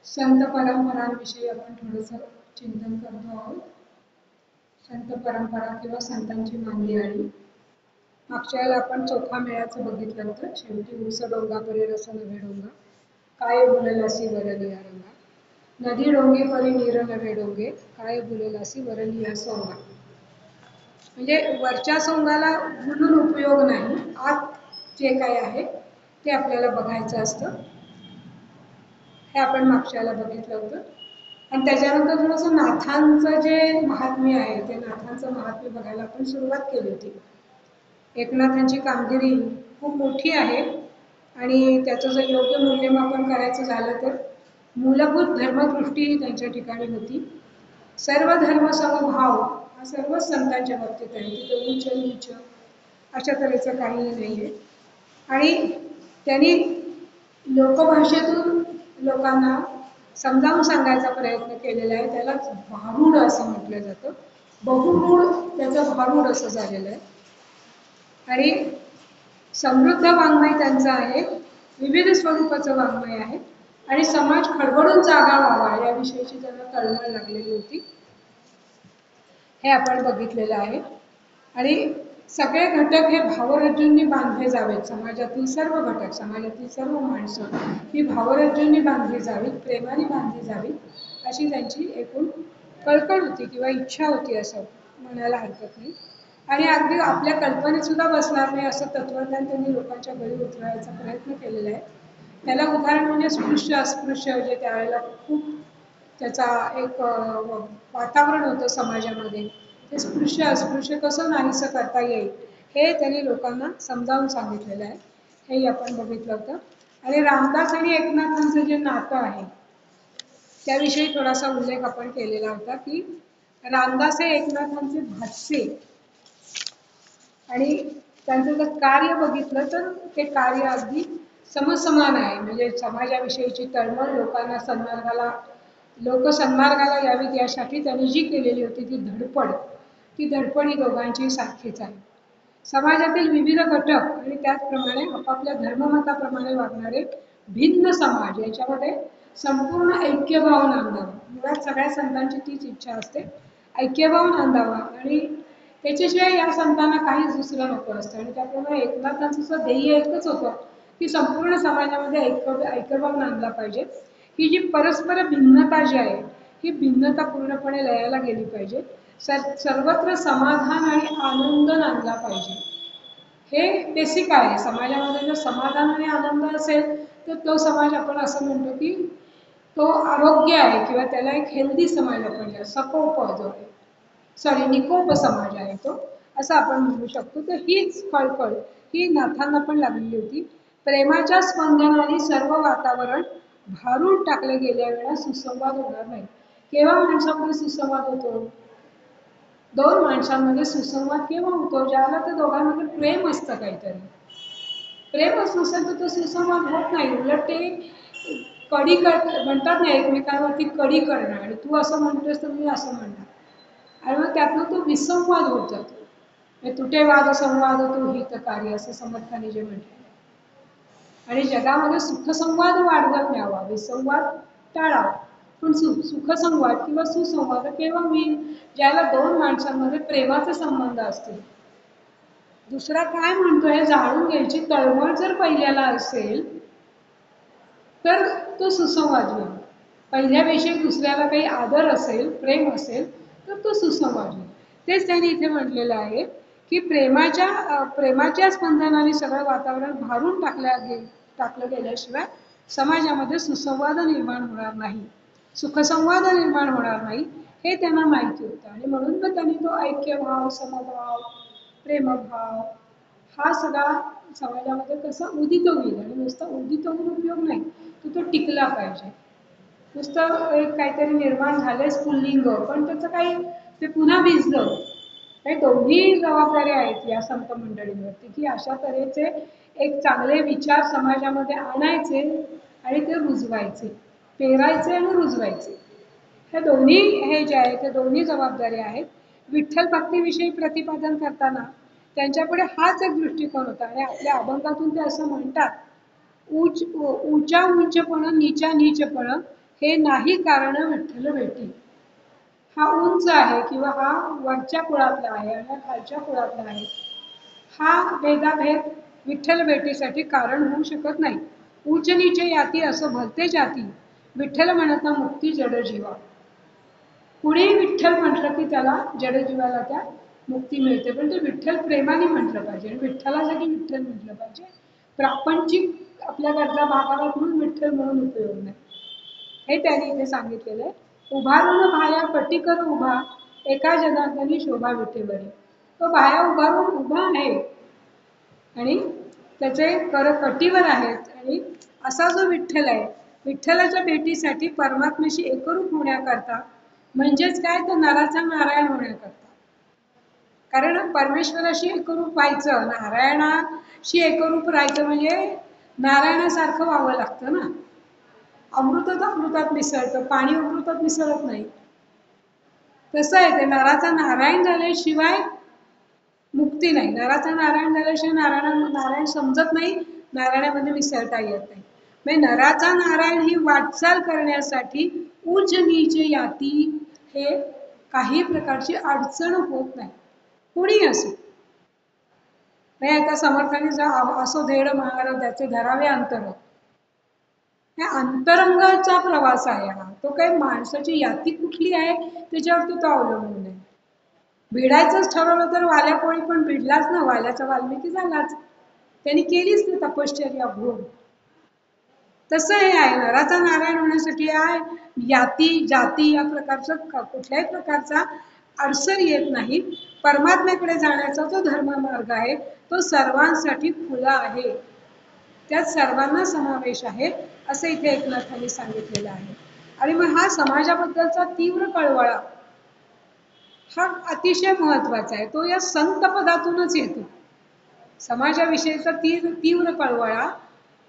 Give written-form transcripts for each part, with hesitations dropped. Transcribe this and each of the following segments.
संत परंपरांविषयी आपण थोडंसं चिंतन करतो आहोत. संत परंपरा किंवा संतांची मांदियाळी. मागच्या वेळेला आपण चोथा मेळ्याचं बघितलं होतं. शेवटी ऊस डोंगा परी रस नव्हे डोंगा, काय बोललासी वरलिया रंगा, नदी डोंगे परी नीर नव्हे डोंगे, काय बोललासी वरलिया सोंगा. म्हणजे वरच्या सोंगाला बोलून उपयोग नाही, आत जे काय आहे ते आपल्याला बघायचं असतं. हे आपण मागच्याला बघितलं होतं. आणि त्याच्यानंतर थोडंसं नाथांचं जे महात्म्य आहे ते नाथांचं महात्म्य बघायला आपण सुरुवात केली होती. एकनाथांची कामगिरी खूप मोठी आहे आणि त्याचं जर योग्य मूल्यमापन करायचं झालं तर मूलभूत धर्मदृष्टी ही त्यांच्या ठिकाणी होती. सर्व धर्म समभाव हा सर्वच संतांच्या बाबतीत आहे. तिथे उच्च नीच अशा तऱ्हेचं काही नाही आहे. आणि त्यांनी लोकभाषेतून लोकांना समजावून सांगायचा प्रयत्न केलेला आहे. त्यालाच भारूड असं म्हटलं जातं. बहुरूढ त्याचं भारूड असं झालेलं आहे. आणि समृद्ध वाङ्मय त्यांचं आहे, विविध स्वरूपाचं वाङ्मय आहे आणि समाज खडबडून जागा व्हावा याविषयीची त्यांना तळमळ लागलेली होती. हे आपण बघितलेलं आहे. आणि सगळे घटक हे भावरज्जूंनी बांधले जावेत. समाजातील सर्व घटक, समाजातील सर्व माणसं ही भावरज्जूंनी बांधली जावीत, प्रेमाने बांधली जावीत अशी त्यांची एकूण कळकळ होती किंवा इच्छा होती असं म्हणायला हरकत नाही. आणि अगदी आपल्या कल्पनेत सुद्धा बसणार नाही असं तत्वज्ञान त्यांनी लोकांच्या बळी उतरवायचा प्रयत्न केलेला आहे. त्याला उदाहरण म्हणजे स्पृश्य अस्पृश्य जे त्यावेळेला खूप त्याचा एक वातावरण होतं समाजामध्ये. ते स्पृश्य अस्पृश्य कसं नाहीसं करता येईल हे त्यांनी लोकांना समजावून सांगितलेलं आहे. हेही आपण बघितलं होतं. आणि रामदास आणि एकनाथांचं जे नातं आहे त्याविषयी थोडासा उल्लेख आपण केलेला होता की रामदास हे एकनाथांचे भाचे आणि त्यांचं जर कार्य बघितलं तर ते कार्य अगदी समसमान आहे. म्हणजे समाजाविषयीची तळमळ, लोकांना लोक सन्मार्गाला यावीत यासाठी त्यांनी जी केलेली होती ती धडपड ही दोघांची सारखीच आहे. समाजातील विविध घटक आणि त्याचप्रमाणे आपापल्या धर्ममताप्रमाणे वागणारे भिन्न समाज याच्यामध्ये संपूर्ण ऐक्यभाव नांदावा. मुळात सगळ्या संतांची तीच इच्छा असते, ऐक्यभाव नांदावा. आणि त्याच्याशिवाय या संतांना काहीच दुसरं नको असतं. आणि त्याप्रमाणे एकनाथांचं सुद्धा ध्येय एकच होतं की संपूर्ण समाजामध्ये ऐक्यभाव नांदला पाहिजे. ही जी परस्पर भिन्नता जी आहे ही भिन्नता पूर्णपणे लयाला गेली पाहिजे. सर्वत्र समाधान आणि आनंद नांदला पाहिजे. हे बेसिक आहे. समाजामध्ये जर समाधान आणि आनंद असेल तर तो समाज आपण असं म्हणतो की तो आरोग्य आहे किंवा त्याला एक हेल्दी समाज आपण सकोप जो आहे निकोप समाज आहे तो असं आपण म्हणू शकतो. तर हीच कळकळ ही नाथांना पण लागलेली होती. प्रेमाच्या स्पंदनाने सर्व वातावरण भारून टाकले गेल्या वेळा सुसंवाद होणार नाही. केव्हा माणसामध्ये सुसंवाद होतो? दोन माणसांमध्ये सुसंवाद केव्हा होतो? ज्याला तर दोघांमध्ये प्रेम असतं. काहीतरी प्रेमच नसेल तर तो सुसंवाद होत नाही. उलट ते कडी म्हणतात ना, एकमेकांवरती कडी करणं. आणि तू असं म्हणतोस तर मी असं म्हणणार आणि मग त्यातनं तो विसंवाद होत जातो. तुटे वाद संवाद तो हितकारी असं समर्थाने जे म्हटलं. आणि जगामध्ये सुखसंवाद वाढवत न्यावा, विसंवाद टाळावा. पण सुखसंवाद किंवा सुसंवाद केव्हा होईल? ज्याला दोन माणसांमध्ये प्रेमाचे संबंध असतील. दुसरा काय म्हणतो हे जाणून घ्यायची तळमळ जर पहिल्याला असेल तर तो सुसंवाद होईल. पहिल्याविषयी दुसऱ्याला काही आदर असेल, प्रेम असेल तर तो सुसंवाद होईल. तेच त्यांनी इथे म्हटलेलं आहे की प्रेमाच्या स्पंदनाने सगळं वातावरण भारून टाकलं गेल्याशिवाय समाजामध्ये सुसंवाद निर्माण होणार नाही, सुखसंवाद निर्माण होणार नाही हे त्यांना माहिती होतं. आणि म्हणून मग त्यांनी तो ऐक्यभाव, समभाव, प्रेमभाव हा सगळा समाजामध्ये कसा उदित होईल. आणि नुसता उदित होऊन उपयोग नाही, तो टिकला पाहिजे. नुसतं एक काहीतरी निर्माण झालंच पुल्लिंग पण त्याचं काही ते पुन्हा भिजलं. हे दोन्ही जबाबदाऱ्या आहेत या संत मंडळींवरती की अशा तऱ्हेचे एक चांगले विचार समाजामध्ये आणायचे आणि ते रुजवायचे, पेरायचे आणि रुजवायचे. हे दोन्ही हे जे आहे ते दोन्ही जबाबदाऱ्या आहेत. विठ्ठल भक्तीविषयी प्रतिपादन करताना त्यांच्यापुढे हाच एक दृष्टिकोन होता. आणि आपल्या अभंगातून ते असं म्हणतात, ऊंचा उंचपण नीचा नीचपण हे नाही कारण विठ्ठल भेटी. हा उंच आहे किंवा हा वरच्या कुळातला आहे आणि हा खालच्या कुळातला आहे, हा भेदाभेद विठ्ठल भेटीसाठी कारण होऊ शकत नाही. उच्च नीच याती असं भलते जाती, विठ्ठल म्हणत ना मुक्ती जड जीवा. कुणी विठ्ठल म्हटलं की त्याला जडजीवाला त्या मुक्ती मिळते, पण ते विठ्ठल प्रेमाने म्हटलं पाहिजे आणि विठ्ठलासाठी विठ्ठल म्हटलं पाहिजे. प्रापंचिक आपल्या गरजा भागाव्यात म्हणून विठ्ठल म्हणून उपयोग नाही, हे त्यांनी इथे सांगितलेलं आहे. उभारून भाया पटी कर उभा, एका जनार्दनी शोभा विठेवरी. तो भाया उभारून उभा आहे आणि त्याचे कर कटीवर आहेत, आणि असा जो विठ्ठल आहे, विठ्ठलाच्या भेटीसाठी परमात्म्याशी एकरूप होण्याकरता, म्हणजेच काय तर नराचा नारायण होण्याकरता. कारण परमेश्वराशी एकरूप व्हायचं, नारायणाशी एकरूप राहायचं म्हणजे नारायणासारखं व्हावं लागतं ना. अमृतच अमृतात मिसळतं, पाणी अमृतात मिसळत नाही. तसं आहे ते, नराचा नारायण झाल्याशिवाय मुक्ती नाही. नराचा नारायण झाल्याशिवाय नारायण समजत नाही, नारायणामध्ये मिसळता येत नाही. म्हणजे नराचा नारायण ही वाटचाल करण्यासाठी उच्च नीच याती हे काही प्रकारची अडचण होत नाही, कुणी असो. नाही आता समर्थाने असो धेड महाराज त्याचे धरावे अंतर, हा अंतरंगाचा प्रवास आहे हा. तो काही माणसाची याती कुठली आहे त्याच्यावरती तो अवलंबून आहे. भिडायचंच ठरवलं तर वाल्यापोळी पण भिडलाच ना, वाल्याचा वाल्मिकी झालाच, त्यांनी केलीच ती तपश्चर्या घोर. तसं हे आहे, नराचा नारायण होण्यासाठी आहे याती जाती या प्रकारचं कुठल्याही प्रकारचा अडसर येत नाही. परमात्म्याकडे जाण्याचा जो धर्म मार्ग आहे तो सर्वांसाठी खुला आहे, त्यात सर्वांना समावेश आहे, असं इथे एकनाथांनी सांगितलेलं आहे. आणि मग हा समाजाबद्दलचा तीव्र कळवळा हा अतिशय महत्वाचा आहे, तो या संत पदातूनच येतो. समाजाविषयीचा तीव्र कळवळा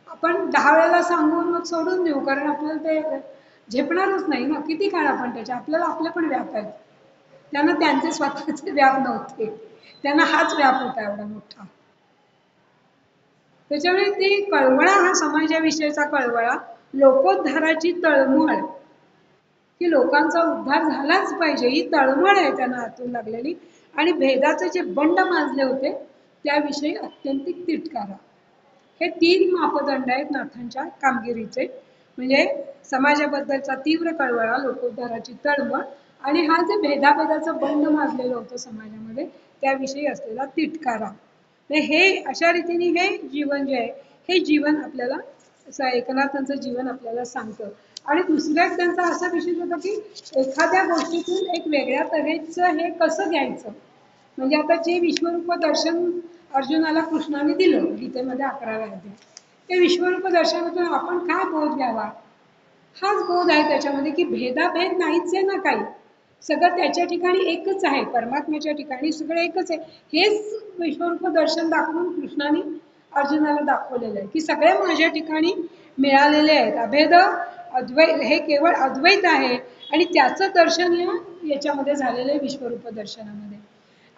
आपण 10 वेळेला सांगून मग सोडून देऊ, कारण आपल्याला ते झेपणारच नाही ना. किती काळ आपण त्याच्या, आपल्याला आपले पण व्याप आहेत, त्यांना त्यांचे स्वतःचे व्याप नव्हते, त्यांना हाच व्याप होता एवढा मोठा. त्याच्यामुळे ती कळवळा, हा समाजाविषयीचा कळवळा, लोकोद्धाराची तळमळ, की लोकांचा उद्धार झालाच पाहिजे, ही तळमळ आहे त्यांना आतून लागलेली. आणि भेदाचे जे बंड माजले होते त्याविषयी अत्यंतिक तिटकारा. हे 3 मापदंड आहेत नाथांच्या कामगिरीचे, म्हणजे समाजाबद्दलचा तीव्र कळवळा, लोकोद्धाराची तळमळ आणि हा जे भेदाभेदाचं बंड माजलेलं होतं समाजामध्ये त्याविषयी असलेला तिटकारा. हे अशा रीतीने हे जीवन जे आहे, हे जीवन आपल्याला एकनाथांचं जीवन आपल्याला सांगतं. आणि दुसऱ्या त्यांचा असा विषय होता की एखाद्या गोष्टीतून एक वेगळ्या तऱ्हेचं हे कसं घ्यायचं. म्हणजे आता जे विश्वरूप दर्शन अर्जुनाला कृष्णाने दिलं गीतेमध्ये 11व्या अध्यायात, ते विश्वरूप दर्शनातून आपण काय बोध घ्यावा, हाच बोध आहे त्याच्यामध्ये, की भेदाभेद नाहीच आहे ना काही, सगळं त्याच्या ठिकाणी एकच आहे, परमात्म्याच्या ठिकाणी सगळं एकच आहे. हेच विश्वरूप दर्शन दाखवून कृष्णाने अर्जुनाला दाखवलेलं आहे, की सगळे माझ्या ठिकाणी मिळालेले आहेत. अभेद अद्वैत हे केवळ अद्वैत आहे आणि त्याचं दर्शन याच्यामध्ये झालेलं आहे विश्वरूप दर्शनामध्ये.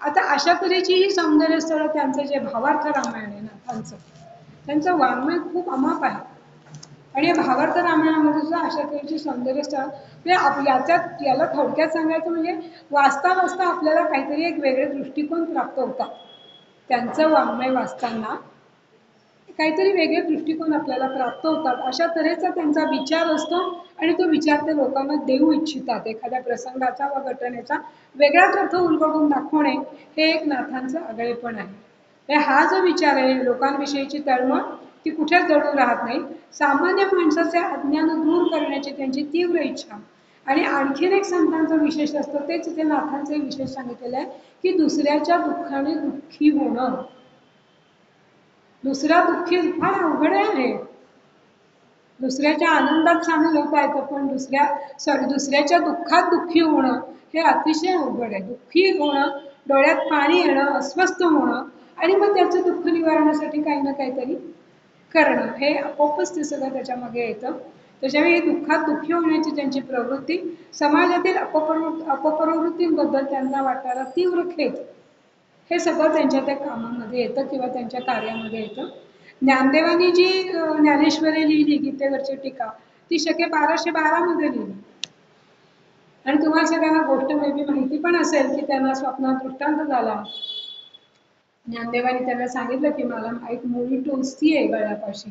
आता अशा तऱ्हेची ही सौंदर्य स्थळ त्यांचं जे भावार्थ रामायण आहे नाथांचं, त्यांचं वाङ्मय खूप अमाप आहे. आणि भावार्थ रामायणामध्ये सुद्धा अशा तऱ्हेची सौंदर्य स्थळ, म्हणजे याला थोडक्यात सांगायचं म्हणजे वाचता वाचता आपल्याला काहीतरी एक वेगळे दृष्टिकोन प्राप्त होतात. त्यांचं वाङ्मय वाचताना काहीतरी वेगळे दृष्टिकोन आपल्याला प्राप्त होतात, अशा तऱ्हेचा त्यांचा विचार असतो आणि तो विचार ते लोकांना देऊ इच्छितात. एखाद्या प्रसंगाचा व घटनेचा वेगळाच अर्थ उलगडून दाखवणे हे एक नाथांचं आगळेपण आहे. हा जो विचार आहे, लोकांविषयीची तळमळ, ती कुठेच दडून राहत नाही. सामान्य माणसाचे अज्ञान दूर करण्याची त्यांची तीव्र इच्छा. आणि आणखीन एक संतांचा विशेष असतो, तेच इथे नाथांचे विशेष सांगितलेलं आहे, की दुसऱ्याच्या दुःखाने दुःखी होणं. दुसरा दुःखी फार अवघड आहे. दुसऱ्याच्या आनंदात सामील होता येतं, पण दुसऱ्याच्या दुःखात दुःखी होणं हे अतिशय अवघड आहे. दुःखी होणं, डोळ्यात पाणी येणं, अस्वस्थ होणं आणि मग त्याचं दुःख निवारणासाठी काही ना काहीतरी करणं, हे आपोआपच ते सगळं त्याच्यामागे येतं. त्याच्यामुळे दुःखात दुःखी होण्याची त्यांची प्रवृत्ती, समाजातील अपप्रवृत्तींबद्दल त्यांना वाटणारा तीव्र खेद, हे सगळं त्यांच्या त्या कामामध्ये येतं किंवा त्यांच्या कार्यामध्ये येतं. ज्ञानदेवांनी जी ज्ञानेश्वरी लिहिली गीतेवरची टीका, ती शके 1212 मध्ये लिहिली. आणि तुम्हाला सगळ्यांना गोष्ट मे बी माहिती पण असेल की त्यांना स्वप्नात दृष्टांत झाला. ज्ञानदेवानी त्यांना सांगितलं की मला एक मुळी टोचतीये गळ्यापाशी,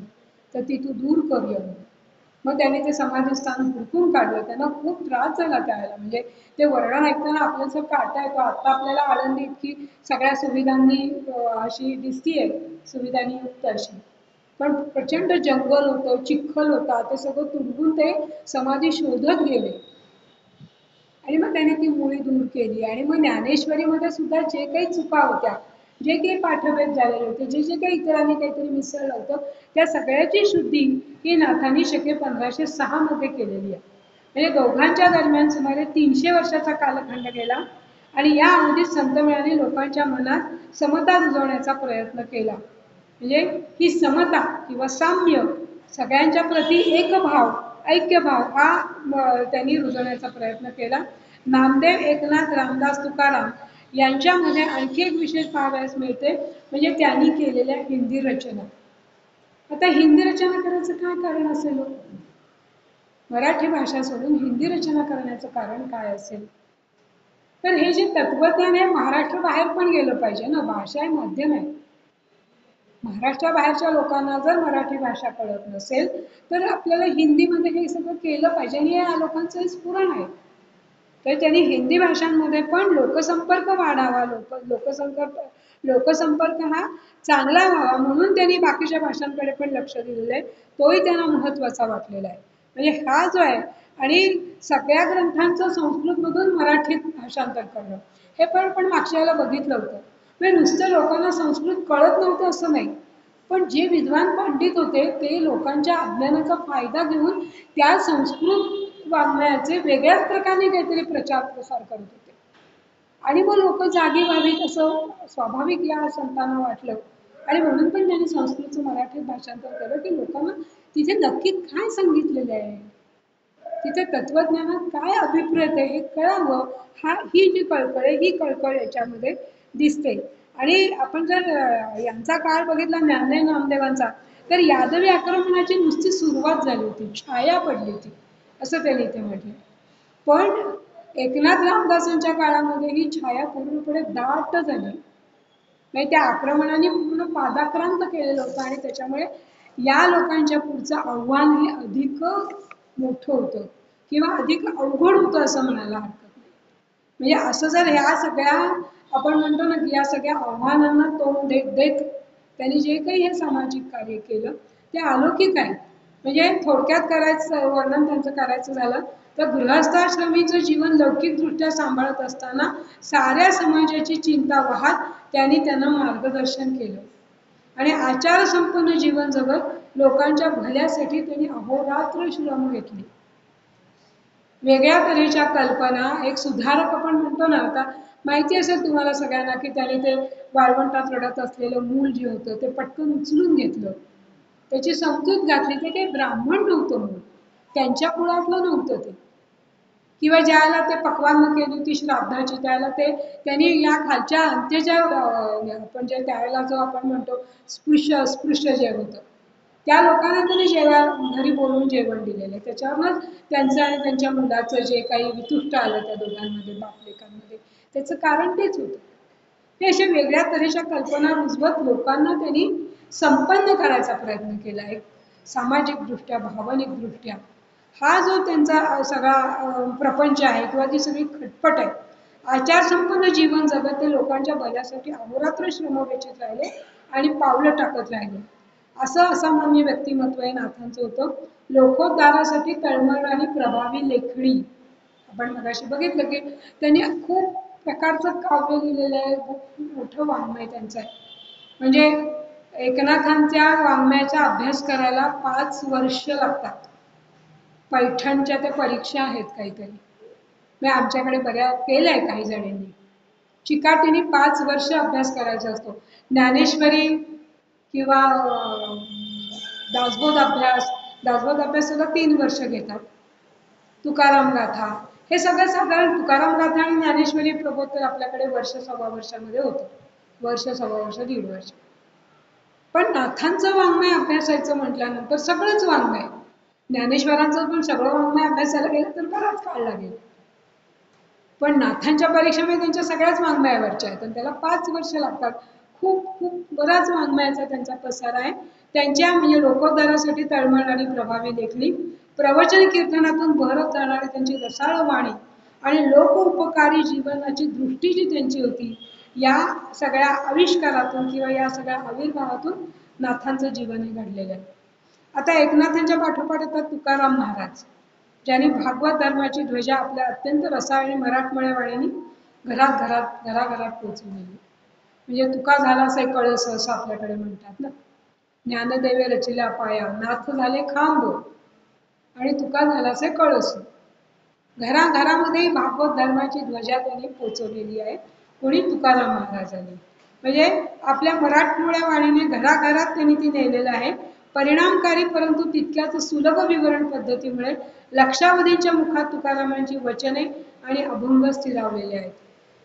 तर ती तू दूर कर. मग त्याने ते समाधिस्थान हुडकून काढलं. त्यांना खूप त्रास झाला त्यावेळेला. म्हणजे ते वर्णन ऐकताना आपल्याला काटा येतो. आता आपल्याला आळंदी इतकी सगळ्या सुविधांनी अशी दिसतीये, सुविधांनी युक्त अशी. पण प्रचंड जंगल होतं, चिखल होता, ते सगळं तुडवून ते समाधी शोधत गेले. आणि मग त्याने ती मुळी दूर केली. आणि मग ज्ञानेश्वरीमध्ये सुद्धा जे काही चुका होत्या, जे काही पाठभेद झालेले होते, जे जे काही इतरांनी काहीतरी मिसळलं होतं, त्या सगळ्याची शुद्धी ही नाथांनी शके 1506 मध्ये केलेली आहे. म्हणजे दोघांच्या दरम्यान सुमारे 300 वर्षाचा कालखंड गेला. आणि या अवधीत संत मेळाने लोकांच्या मनात समता रुजवण्याचा प्रयत्न केला. म्हणजे ही समता किंवा साम्य, सगळ्यांच्या प्रती एक भाव, ऐक्यभाव हा त्यांनी रुजवण्याचा प्रयत्न केला. नामदेव, एकनाथ, रामदास, तुकाराम यांच्यामध्ये आणखी एक विशेष पाहावयास मिळते, म्हणजे त्यांनी केलेल्या हिंदी रचना. आता हिंदी रचना करायचं काय कारण असेल? मराठी भाषा सोडून हिंदी रचना करण्याचं कारण काय असेल? तर हे जे तत्वज्ञान आहे महाराष्ट्र बाहेर पण गेलं पाहिजे ना. भाषा आहे, माध्यम आहे. महाराष्ट्राबाहेरच्या लोकांना जर मराठी भाषा कळत नसेल तर आपल्याला हिंदीमध्ये हे सगळं केलं पाहिजे. आणि या लोकांचं स्फुरण आहे. तर त्यांनी हिंदी भाषांमध्ये पण लोकसंपर्क वाढावा, लोकसंपर्क हा चांगला व्हावा म्हणून त्यांनी बाकीच्या भाषांकडे पण लक्ष दिलेलं आहे. तोही त्यांना महत्वाचा वाटलेला आहे. म्हणजे हा जो आहे, आणि सगळ्या ग्रंथांचं संस्कृतमधून मराठीत भाषांतर करणं, हे पण मागच्या वेळेला बघितलं होतं. म्हणजे नुसतं लोकांना संस्कृत कळत नव्हतं असं नाही, पण जे विद्वान पंडित होते ते लोकांच्या अज्ञानाचा फायदा घेऊन त्या संस्कृत वाङ्मयाचे वेगळ्याच प्रकारे काहीतरी प्रचार प्रसार करत होते. आणि मग लोक जागी व्हावीत असं स्वाभाविक या संतांना वाटलं. आणि म्हणून पण त्यांनी संस्कृतचं मराठीत भाषांतर केलं की लोकांना तिथे नक्की काय सांगितलेलं आहे, तिथे तत्वज्ञानात काय अभिप्रेत आहे हे कळावं. ही जी कळकळ आहे, ही कळकळ याच्यामध्ये दिसते. आणि आपण जर यांचा काळ बघितला ज्ञानदेव नामदेवांचा, तर यादवी आक्रमणाची नुसती सुरुवात झाली होती, छाया पडली होती असं त्यांनी इथे म्हटलं. पण एकनाथ रामदासांच्या काळामध्ये ही छाया पूर्णपणे दाट झाली. म्हणजे त्या आक्रमणाने पूर्ण पादाक्रांत केलेलं होतं. आणि त्याच्यामुळे या लोकांच्या पुढचं आव्हान हे अधिक मोठं होतं किंवा अधिक अवघड होतं असं म्हणायला हरकत नाही. म्हणजे असं जर ह्या सगळ्या आपण म्हणतो ना की या सगळ्या आव्हानांना तोंड देत देत त्यांनी जे काही हे सामाजिक कार्य केलं ते अलौकिक आहे. म्हणजे थोडक्यात करायचं वर्णन त्यांचं करायचं झालं तर गृहस्थाश्रमीचं जीवन लौकिकदृष्ट्या सांभाळत असताना साऱ्या समाजाची चिंता वाहत त्यांना मार्गदर्शन केलं. आणि आचार संपन्न जीवन जगत लोकांच्या भल्यासाठी त्यांनी अहोरात्र श्रम घेतले. वेगळ्या तऱ्हेच्या कल्पना, एक सुधारक आपण म्हणतो ना, आता माहिती असेल तुम्हाला सगळ्यांना की त्याने ते वाळवंटात रडत असलेलं मूल जे होतं ते पटकन उचलून घेतलं, त्याची समजूत घातली. ते काही ब्राह्मण नव्हतं मूल, त्यांच्या कुळातलं नव्हतं ते. किंवा ज्याला ते पक्वान्न केली होती श्राद्धाची, त्याला ते त्यांनी या खालच्या अंत्यच्या आपण जे त्यावेळेला जो आपण म्हणतो स्पृश्य जे होतं त्या लोकांना त्यांनी घरी बोलून जेवण दिलेलं. त्याच्यावरच त्यांचं आणि त्यांच्या मुलाचं जे काही वितुष्ट आलं त्या दोघांमध्ये, बापलेकांमध्ये, त्याचं कारण तेच होतं. हे अशा वेगळ्या तऱ्हेच्या कल्पना रुजवत लोकांना त्यांनी संपन्न करायचा प्रयत्न केला. एक सामाजिक दृष्ट्या, भावनिक दृष्ट्या हा जो त्यांचा सगळा प्रपंच आहे किंवा ती सगळी खटपट आहे, आचारसंपन्न जीवन जगत ते लोकांच्या भल्यासाठी अहोरात्र श्रम वेचत राहिले आणि पावलं टाकत राहिले. असं असामान्य व्यक्तिमत्व आहे नाथांचं होतं. लोकोद्धारासाठी तळमळणारी प्रभावी लेखणी. आपण मगाशी बघितलं की त्यांनी खूप प्रकारचं काव्य लिहिलेलं आहे, खूप मोठं वाङ्मय त्यांचं आहे. म्हणजे एकनाथांच्या वाङ्मयाचा अभ्यास करायला 5 वर्ष लागतात. पैठणच्या त्या परीक्षा आहेत काहीतरी, मी आमच्याकडे बऱ्याच केलंय काही जणांनी. चिकाटीने 5 वर्ष अभ्यास करायचा असतो. ज्ञानेश्वरी किंवा दासबोध अभ्यास सुद्धा 3 वर्ष घेतात. तुकाराम गाथा हे सगळं साधारण तुकाराम गाथा आणि ज्ञानेश्वरी प्रबोध तर आपल्याकडे वर्ष सव्वा वर्षामध्ये होतं, वर्ष सव्वा वर्ष, 1.5 वर्ष. पण नाथांचं वाङ्मय अभ्यासायचं म्हटल्यानंतर सगळंच वाङ्मय, ज्ञानेश्वरांचं पण सगळं वाङ्मय अभ्यासाला गेलं तर बराच काळ लागेल. पण नाथांच्या परीक्षेमध्ये त्यांच्या सगळ्याच वाङ्मयावरच्या आहेत आणि त्याला 5 वर्ष लागतात. खूप खूप बराच वाङ्मयाचा त्यांचा पसार आहे. त्यांच्या म्हणजे लोकोद्धारासाठी तळमळणारी प्रभावी लेखणी, प्रवचन कीर्तनातून बहरत जाणारी त्यांची रसाळ वाणी आणि लोकोपकारी जीवनाची दृष्टी जी त्यांची होती, या सगळ्या आविष्कारातून किंवा या सगळ्या आविर्भावातून नाथांचं जीवन हे घडलेलं आहे. आता एकनाथांच्या पाठोपाठ येतात तुकाराम महाराज, ज्यांनी भागवत धर्माची ध्वजा आपल्या अत्यंत रसाळ आणि मराठमोळ्या वाणीने घराघरात पोहोचवलेली. म्हणजे तुका झाला असे कळस असं आपल्याकडे म्हणतात ना. ज्ञानदेवे रचिला पाया, नाथ झाले खांब आणि तुका झाला असे कळस. घराघरामध्ये भागवत धर्माची ध्वजा त्यांनी पोचवलेली आहे. कोणी? तुकाराम महाराजांनी. म्हणजे आपल्या मराठमोळ्या वाणीने घराघरात त्यांनी ती नेलेलं आहे. परिणामकारी परंतु तितक्याच सुलभ विवरण पद्धतीमुळे लक्षावधींच्या मुखात तुकारामांची वचने आणि अभंग स्थिरावलेले आहेत.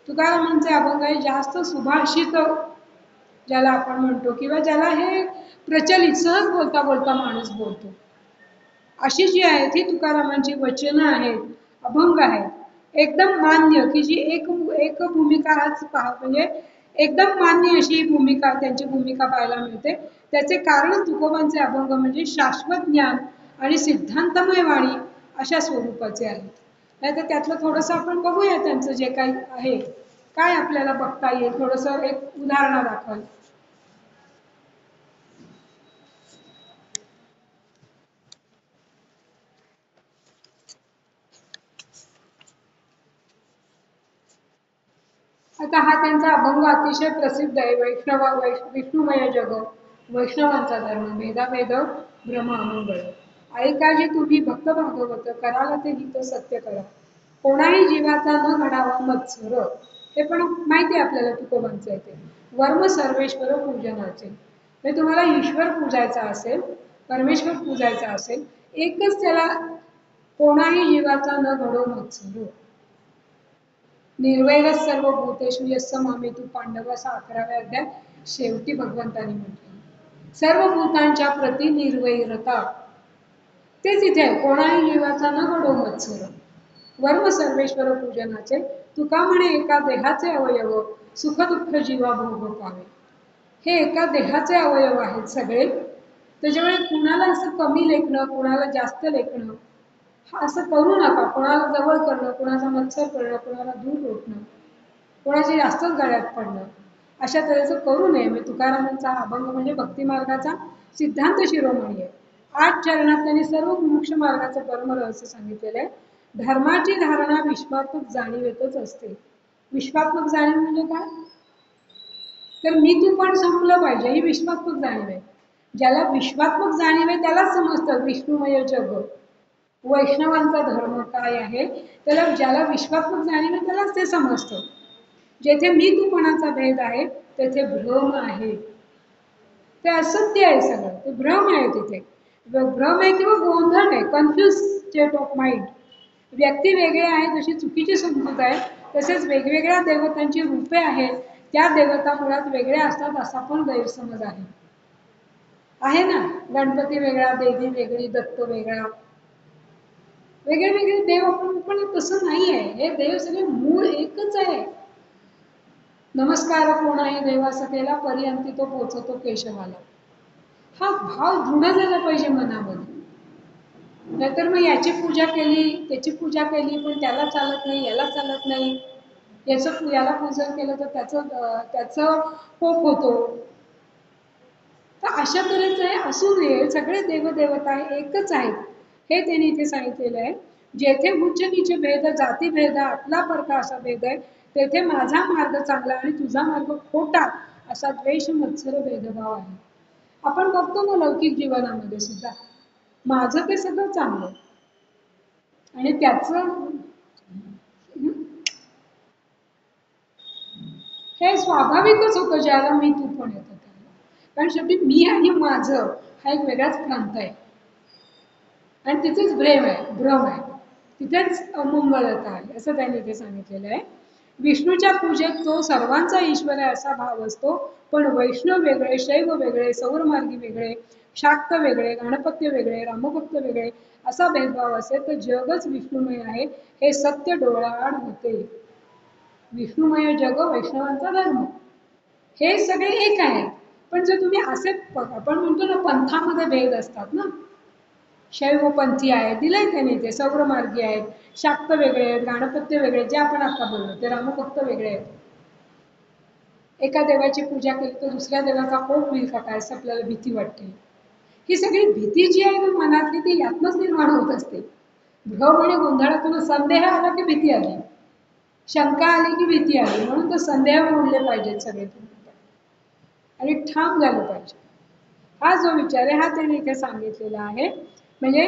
तुकारामांचे अभंग आहे जास्त सुभाषित, ज्याला आपण म्हणतो, किंवा ज्याला हे प्रचलित सहज बोलता बोलता माणूस बोलतो, अशी जी आहेत ही तुकारामांची वचनं आहेत, अभंग आहेत. एकदम मान्य, की जी एक भूमिका आज म्हणजे एकदम मान्य अशी भूमिका, त्यांची भूमिका पाहायला मिळते. त्याचे कारण तुकोबांचे अभंग म्हणजे शाश्वत ज्ञान आणि सिद्धांतमय वाणी अशा स्वरूपाचे आहेत. नाहीतर त्यातलं थोडंसं आपण बघूया त्यांचं जे काही आहे, काय आपल्याला बघता येईल, थोडंसं एक उदाहरण दाखल. आता हा त्यांचा अभंग अतिशय प्रसिद्ध आहे. विष्णुमय जग, वैष्णवांचा धर्म, भेदाभेद भ्रम अमंगळ, ऐकाजी तुम्ही भक्त भागवत, कराल ते हित सत्य करा, कोणाही जीवाचा न घडावा मत्सर. हे पण माहिती आहे आपल्याला तुकोबांचं आहे ते. वर्म सर्वेश्वर पूजनाचे, हे तुम्हाला ईश्वर पूजायचा असेल, परमेश्वर पूजायचा असेल, एकच त्याला, कोणाही जीवाचा न घडो मत्सर. निर्वैर सर्व भूतेषु यस्स मामेतु पांडव, असा 11व्या अध्याय शेवटी भगवंतांनी म्हटलं. सर्व भूतांच्या प्रति निर्वैरता, तेच इथे आहे, कोणाही जीवाचा न घडो मत्सर. वर्म सर्वेश्वर पूजनाचे, तुका म्हणे एका देहाचे अवयव, सुख दुःख जीवा भोग पावे. हे एका देहाचे अवयव आहेत सगळे, त्याच्यामुळे कुणाला असं कमी लेखणं, कुणाला जास्त लेखणं असं करू नका. कोणाला जवळ करणं, कोणाचा मत्सर करणं, कोणाला दूर रोखणं, कोणाची जास्तच गळ्यात पडणं, अशा तऱ्हेचं करू नये. मी तुकारामांचा अभंग म्हणजे भक्ती मार्गाचा सिद्धांत शिरोमणी आहे. 8 चरणात त्यांनी सर्व मोक्ष मार्गाचं परम रहस्य सांगितलेलं आहे. धर्माची धारणा विश्वात्मक जाणीवेतच असते. विश्वात्मक जाणीव म्हणजे काय? तर मी तू पण संपलं पाहिजे, ही विश्वात्मक जाणीव आहे. ज्याला विश्वात्मक जाणीव आहे त्यालाच समजतं विष्णुमय जग, वैष्णवांचा धर्म काय आहे, त्याला ज्याला विश्वात्मक जाणीव आहे त्यालाच ते समजतं. जेथे मी तूपणाचा भेद आहे तेथे भ्रम आहे, ते असत्य आहे सगळं, ते भ्रम आहे. तिथे भ्रम आहे किंवा गोंधळ आहे, कन्फ्युज स्टेट ऑफ माइंड. व्यक्ती वेगळे आहेत अशी चुकीची समजूत आहे. तसेच वेगवेगळ्या देवतांची रूपे आहेत, त्या देवता मुळात वेगळ्या असतात असा पण गैरसमज आहे ना. गणपती वेगळा, देवी वेगळी, दत्त वेगळा, वेगळे वेगळे देव आपण, पण तसं नाही आहे. हे देव सगळे मूळ एकच आहे. नमस्कार कोणाही देवास केला, पर्यंती तो पोचतो केशवाला. हा भाव दृढ झाला पाहिजे मनामध्ये. नाहीतर मग याची पूजा केली, त्याची पूजा केली, पण त्याला चालत नाही, याला चालत नाही, याला पूजन केलं तर त्याचं कोप होतो. तर अशा तऱ्हेचं हे असू नये. सगळे देवदेवता एकच आहेत, हे त्यांनी इथे सांगितलेलं आहे. जेथे उच्च नीच भेद, जाती भेद, आपला परका असा भेद आहे, तेथे माझा मार्ग चांगला आणि तुझा मार्ग खोटा असा द्वेष मत्सर भेदभाव आहे. आपण बघतो ना लौकिक जीवनामध्ये सुद्धा, माझं ते सगळं चांगलं आणि त्याचं हे स्वाभाविकच होतं ज्याला मी तू पण येतं त्याला. कारण शेवटी मी आणि माझं हा एक वेगळाच प्रांत आहे आणि तिथेच भ्रम आहे, तिथेच अमंगळता आहे, असं त्यांनी इथे सांगितलेलं आहे. विष्णूच्या पूजेत तो सर्वांचा ईश्वर आहे असा भाव असतो, पण वैष्णव वेगळे, शैव वेगळे, सौरमार्गी वेगळे, शाक्त वेगळे, गणपत्य वेगळे, रामभक्त वेगळे असा भेदभाव असेल तर जगच विष्णुमय आहे हे सत्य डोळ्याआड होते. विष्णुमय जग वैष्णवांचा धर्म, हे सगळे एक आहे. पण जर तुम्ही असे आपण म्हणतो ना पंथामध्ये भेद असतात ना, शैवपंथी आहेत, दिलंय त्यांनी ते, सौरमार्गी आहेत, शाक्त वेगळे आहेत, गाणपत्य वेगळे, जे आपण आता बोललो ते रामभक्त वेगळे आहेत. एका देवाची पूजा केली तर दुसऱ्या देवाचा कोप होईल का काय असं आपल्याला भीती वाटते. ही सगळी भीती जी आहे ना मनातली ती यातनच निर्माण होत असते. भ्रम आणि गोंधळातून संदेह आला की भीती आली, शंका आली की भीती आली, म्हणून तर संदेह मोडले पाहिजेत सगळे आणि ठाम झालं पाहिजे. हा जो विचार आहे हा त्याने इथे सांगितलेला आहे. म्हणजे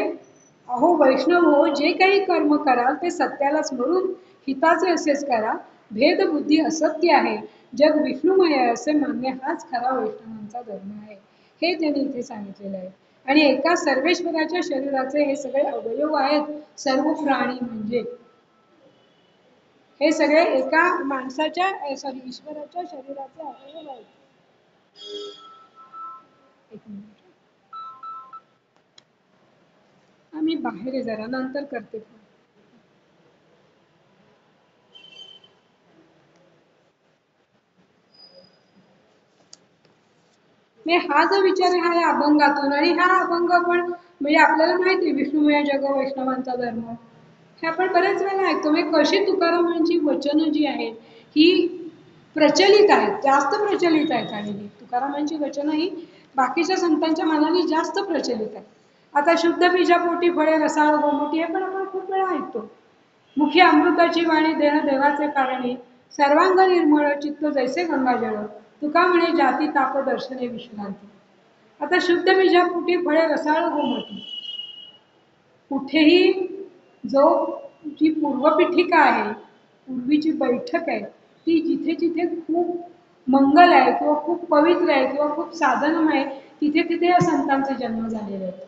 अहो वैष्णव हो, जे काही कर्म कराल ते सत्याला स्मरून हिताचे असेच करा. भेदबुद्धी असत्य आहे, जग विष्णुमय आहे असे मानणे हाच खरा वैष्णवांचा धर्म आहे, हे त्यांनी इथे सांगितलेलं आहे. आणि एका सर्वेश्वराच्या शरीराचे हे सगळे अवयव आहेत. सर्व प्राणी म्हणजे हे सगळे एका माणसाच्या सॉरी ईश्वराच्या शरीराचे अवयव आहेत. एक मिनिट, आम्ही बाहेर आहे जरा, नंतर करते. हा जो विचार आहे हा या अभंगातून, आणि हा अभंग पण म्हणजे आपल्याला माहिती आहे विष्णुमय जग वैष्णवांचा धर्म, हे आपण बरेच वेळा ऐकतो. म्हणजे कशी तुकारामांची वचनं जी आहेत ही प्रचलित आहेत, जास्त प्रचलित आहेत, आणि तुकारामांची वचनं ही बाकीच्या संतांच्या मनाने जास्त प्रचलित आहेत. आता शुद्ध बीजापोटी फळे रसाळ गोमटी हे पण आपण खूप वेळा ऐकतो. मुखी अमृताची वाणी देह देवाचे कारणी, सर्वांग निर्मळ चित्त जैसे गंगाजळ, तुका म्हणे जाती ताप दर्शने विश्रांती. आता शुद्ध बीजापोटी फळे रसाळ गोमटी, कुठेही जो जी पूर्वपीठिका आहे, पूर्वीची बैठक आहे, ती जिथे जिथे खूप मंगल आहे किंवा खूप पवित्र आहे किंवा खूप साधनम आहे, तिथे तिथे या संतांचे जन्म झालेले आहेत,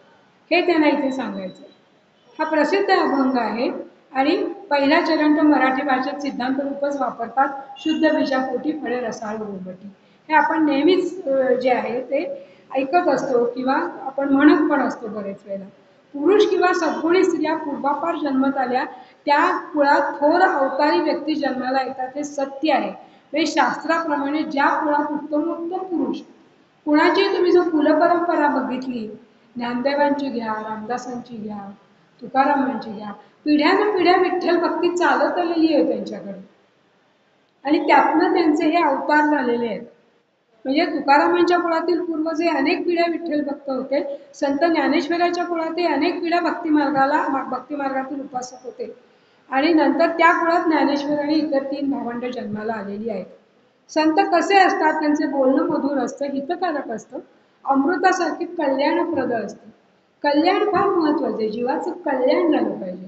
हे त्यांना इथे सांगायचं. हा प्रसिद्ध अभंग आहे आणि पहिला चरण तर मराठी भाषेत सिद्धांत रूपच वापरतात, शुद्ध बीजापोटी फळे रसाळ गोमटी. हे आपण नेहमीच जे आहे ते ऐकत असतो किंवा आपण म्हणत पण असतो बरेच वेळेला. पुरुष किंवा सद्गुणी स्त्रिया पूर्वापार जन्मत आल्या, त्या कुळात थोर अवतारी व्यक्ती जन्माला येतात हे सत्य आहे. म्हणजे शास्त्राप्रमाणे ज्या कुळात उत्तमोत्तम पुरुष, कुणाची तुम्ही जर कुलपरंपरा बघितली, ज्ञानदेवांची घ्या, रामदासांची घ्या, तुकारामांची घ्या, पिढ्यानपिढ्या विठ्ठल भक्ती चालत आलेली आहे त्यांच्याकडे, आणि त्यातनं त्यांचे हे अवतार झालेले आहेत. म्हणजे तुकारामांच्या कुळातील पूर्वज हे अनेक पिढ्या विठ्ठल भक्त होते, संत ज्ञानेश्वराच्या कुळातही अनेक पिढ्या भक्तिमार्गातील उपासक होते, आणि नंतर त्या कुळात ज्ञानेश्वर आणि इतर 3 भावंड जन्माला आलेली आहेत. संत कसे असतात, त्यांचे बोलणं मधुर असतं, हितकारक असतं, अमृतासारखे कल्याणप्रद असतं. कल्याण फार महत्वाचे, जीवाचं कल्याण झालं पाहिजे,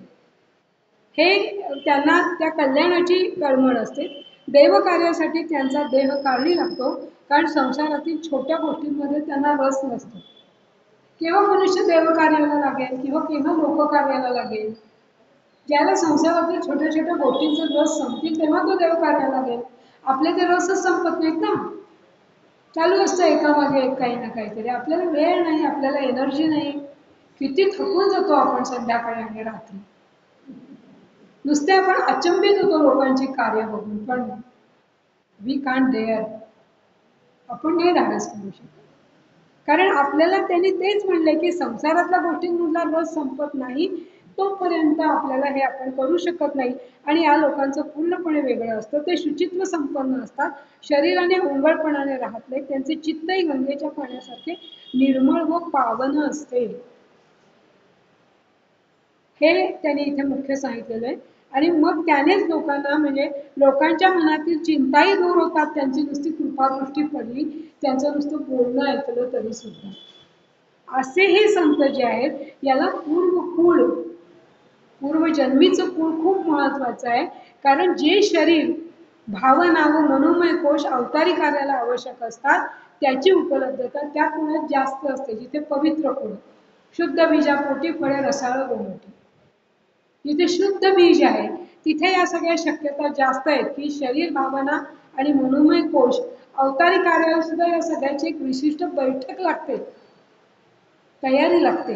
हे त्यांना त्या कल्याणाची तळमळ असते. देवकार्यासाठी त्यांचा देह कारणी लागतो, कारण संसारातील छोट्या गोष्टींमध्ये त्यांना रस नसतो. केव्हा मनुष्य देवकार्याला लागेल किंवा केव्हा लोककार्याला लागेल, ज्याला संसारातील छोट्या छोट्या गोष्टींचा रस संपतील तेव्हा तो देवकार्याला लागेल. आपले ते रसच संपत नाहीत ना, चालू असतं एकामागे एक काही ना काहीतरी, आपल्याला वेळ नाही, आपल्याला एनर्जी नाही, किती थकून जातो आपण संध्याकाळी आणि रात्री, नुसते आपण अचंबित होतो लोकांची कार्य बघून, पण वी कांट डेअर, आपण नाही धाडस करू शकत. कारण आपल्याला त्यांनी तेच म्हणले की संसारातल्या गोष्टींमधला रस संपत नाही तोपर्यंत आपल्याला हे आपण करू शकत नाही. आणि या लोकांचं पूर्णपणे वेगळं असतं, ते शुचित्व संपन्न असतात, शरीराने ओंगळपणाने राहत नाही, त्यांचे चित्तही गंगेच्या पाण्यासारखे निर्मळ व पावन असते, हे त्यांनी इथे मुख्य सांगितलेलं आहे. आणि मग त्यानेच लोकांना म्हणजे लोकांच्या मनातील चिंताही दूर होतात, त्यांची नुसती कृपादृष्टी पडली, त्यांचं नुसतं बोलणं ऐकलं तरी सुद्धा. असे हे संत जे आहेत याला पूर्वजन्मीचं कुळ खूप महत्वाचं आहे. कारण जे शरीर भावना व मनोमय कोश अवतारी कार्याला आवश्यक असतात त्याची उपलब्धता त्या कुळात जास्त असते, जिथे पवित्र कुळ, शुद्ध बीजापोटी फळे रसाळ गोमटी, जिथे शुद्ध बीज आहे तिथे या सगळ्या शक्यता जास्त आहेत की शरीर, भावना आणि मनोमय कोश अवतारी कार्याला सुद्धा या सगळ्याची एक विशिष्ट बैठक लागते, तयारी लागते.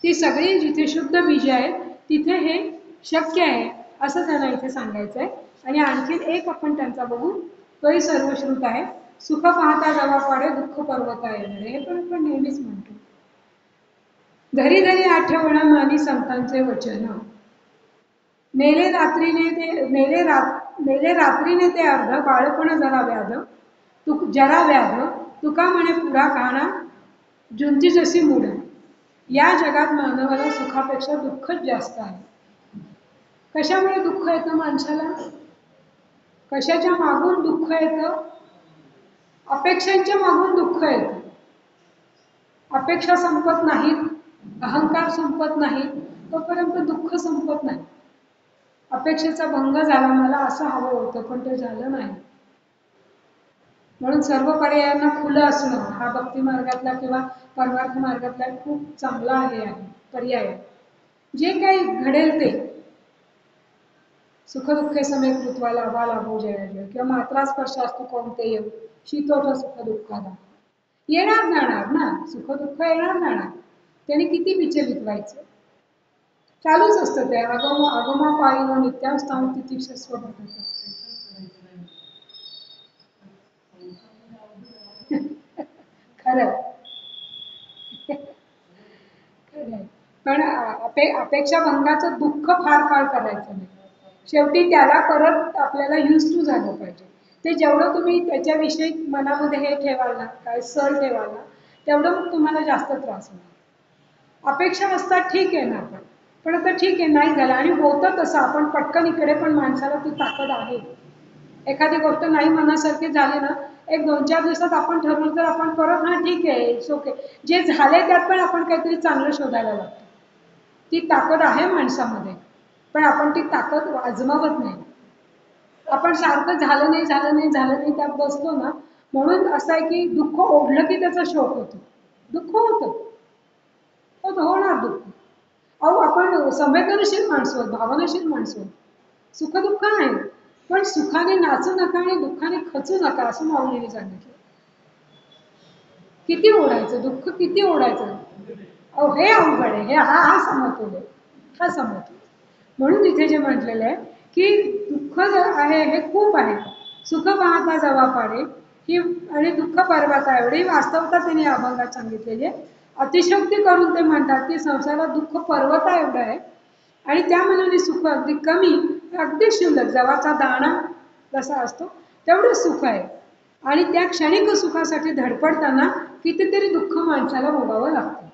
ती सगळी जिथे शुद्ध बीज आहे तिथे हे शक्य आहे असं त्यांना इथे सांगायचं आहे. आणि आणखीन एक आपण त्यांचा बघू, तोही सर्वश्रुत आहे. सुख पाहता जवा पाडे दुःख पर्वता येणारे, हे पण आपण नेहमीच म्हणतो. धरी धरी आठवण मानी संतांचे वचन, नेले रात्रीने ते अर्ध बाळपण जरा व्याध तुका म्हणे पुढा काना जुंती जशी मूड. या जगात मानवाला सुखापेक्षा दुःखच जास्त आहे. कशामुळे दुःख येतं माणसाला? कशाच्या मागून दुःख येतं? अपेक्षांच्या मागून दुःख येतं. अपेक्षा संपत नाहीत, अहंकार संपत नाही, तोपर्यंत दुःख संपत नाही. अपेक्षेचा भंग झाला, मला असं हवं होतं पण ते झालं नाही. म्हणून सर्व पर्यायांना खुलं असणं हा भक्ती मार्गातला किंवा परमार्थ मार्गातला खूप चांगला पर्याय. जे काही घडेल ते सुख दुःखे समे कृत्वा लाभा लाभो जया जय, किंवा मात्रा स्पर्शास्तु कोणते येऊ शीतोष सुख दुःखाला. येणार जाणार ना, सुख दुःख येणार जाणार, त्याने किती विचलित व्हायचं? चालूच असतं ते. आगमा पायी नित्यावस्थान तितिक्षस्व भटत. खरं पण अपेक्षा भंगाचं दुःख फार काळ करायचं नाही. शेवटी त्याला परत आपल्याला यूज टू झालं पाहिजे. ते जेवढं तुम्ही त्याच्याविषयी मनामध्ये हे ठेवाल ना, काय सर ठेवाल ना, तेवढं मग तुम्हाला जास्त त्रास होणार. अपेक्षा असतात ठीक आहे ना, पण आता ठीक आहे नाही झालं आणि होतं तसं, आपण पटकन इकडे पण माणसाला ती ताकद आहे. एखादी गोष्ट नाही मनासारखी झाली ना, एक 2-4 दिवसात आपण ठरवलं तर आपण परत हा ठीक आहे, इट्स ओके, जे झाले त्यात पण आपण काहीतरी चांगलं शोधायला लागतो. ती ताकद आहे माणसामध्ये, पण आपण ती ताकद आजमावत नाही. आपण सारखं झालं नाही त्यात बसतो ना. म्हणून असं आहे की दुःख ओढलं की त्याचा शोक होतो. दुःख होणार दुःख. अहो आपण संवेदनशील माणसं, भावनाशील माणसं. सुख दुःख नाही, पण सुखाने नाचू नका आणि दुःखाने खचू नका असं माऊलीने सांगितलं. किती ओढायचं दुःख, किती ओढायचं? अहो हे अवघड आहे, हे हा समतोल आहे, हा समतोल. म्हणून इथे जे म्हटलेलं आहे की दुःख आहे हे खूप आहे, सुख पाहता जवा पाडे ही, आणि दुःख पर्वता एवढी वास्तवता त्यांनी अभंगात सांगितलेली आहे. अतिशयोक्ती करून ते म्हणतात की संसारात दुःख पर्वता एवढं आहे आणि त्या मनाने सुख अगदी कमी, अगदी क्षुल्लक, जवाचा दाणा कसा असतो तेवढं सुख आहे. आणि त्या क्षणिक सुखासाठी धडपडताना कितीतरी दुःख माणसाला भोगावं लागतं.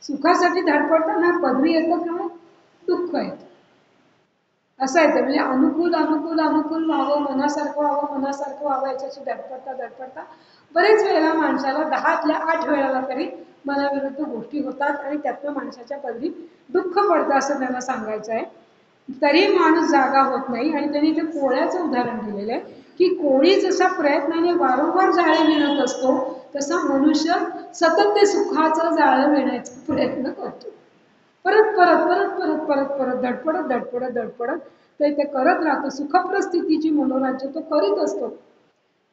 सुखासाठी धडपडताना पदवी येतं का? दुःख येतं. असं आहे ते. म्हणजे अनुकूल व्हावं, मनासारखं व्हावं याच्याशी धडपडता बरेच वेळेला माणसाला 10तल्या 8 वेळेला तरी मनाविरुद्ध गोष्टी होतात आणि त्यातनं माणसाच्या पदरी दुःख पडतं असं त्यांना सांगायचं आहे. तरी माणूस जागा होत नाही. आणि त्यांनी इथे कोळ्याचं उदाहरण दिलेलं आहे की कोळी जसा प्रयत्नाने वारंवार जाळे विणत असतो, तसा मनुष्य सतत ते सुखाचं जाळं विणायचा प्रयत्न करतो. परत धडपडत ते करत राहतो. सुखप्रस्थितीची मनोराज्य तो करीत असतो.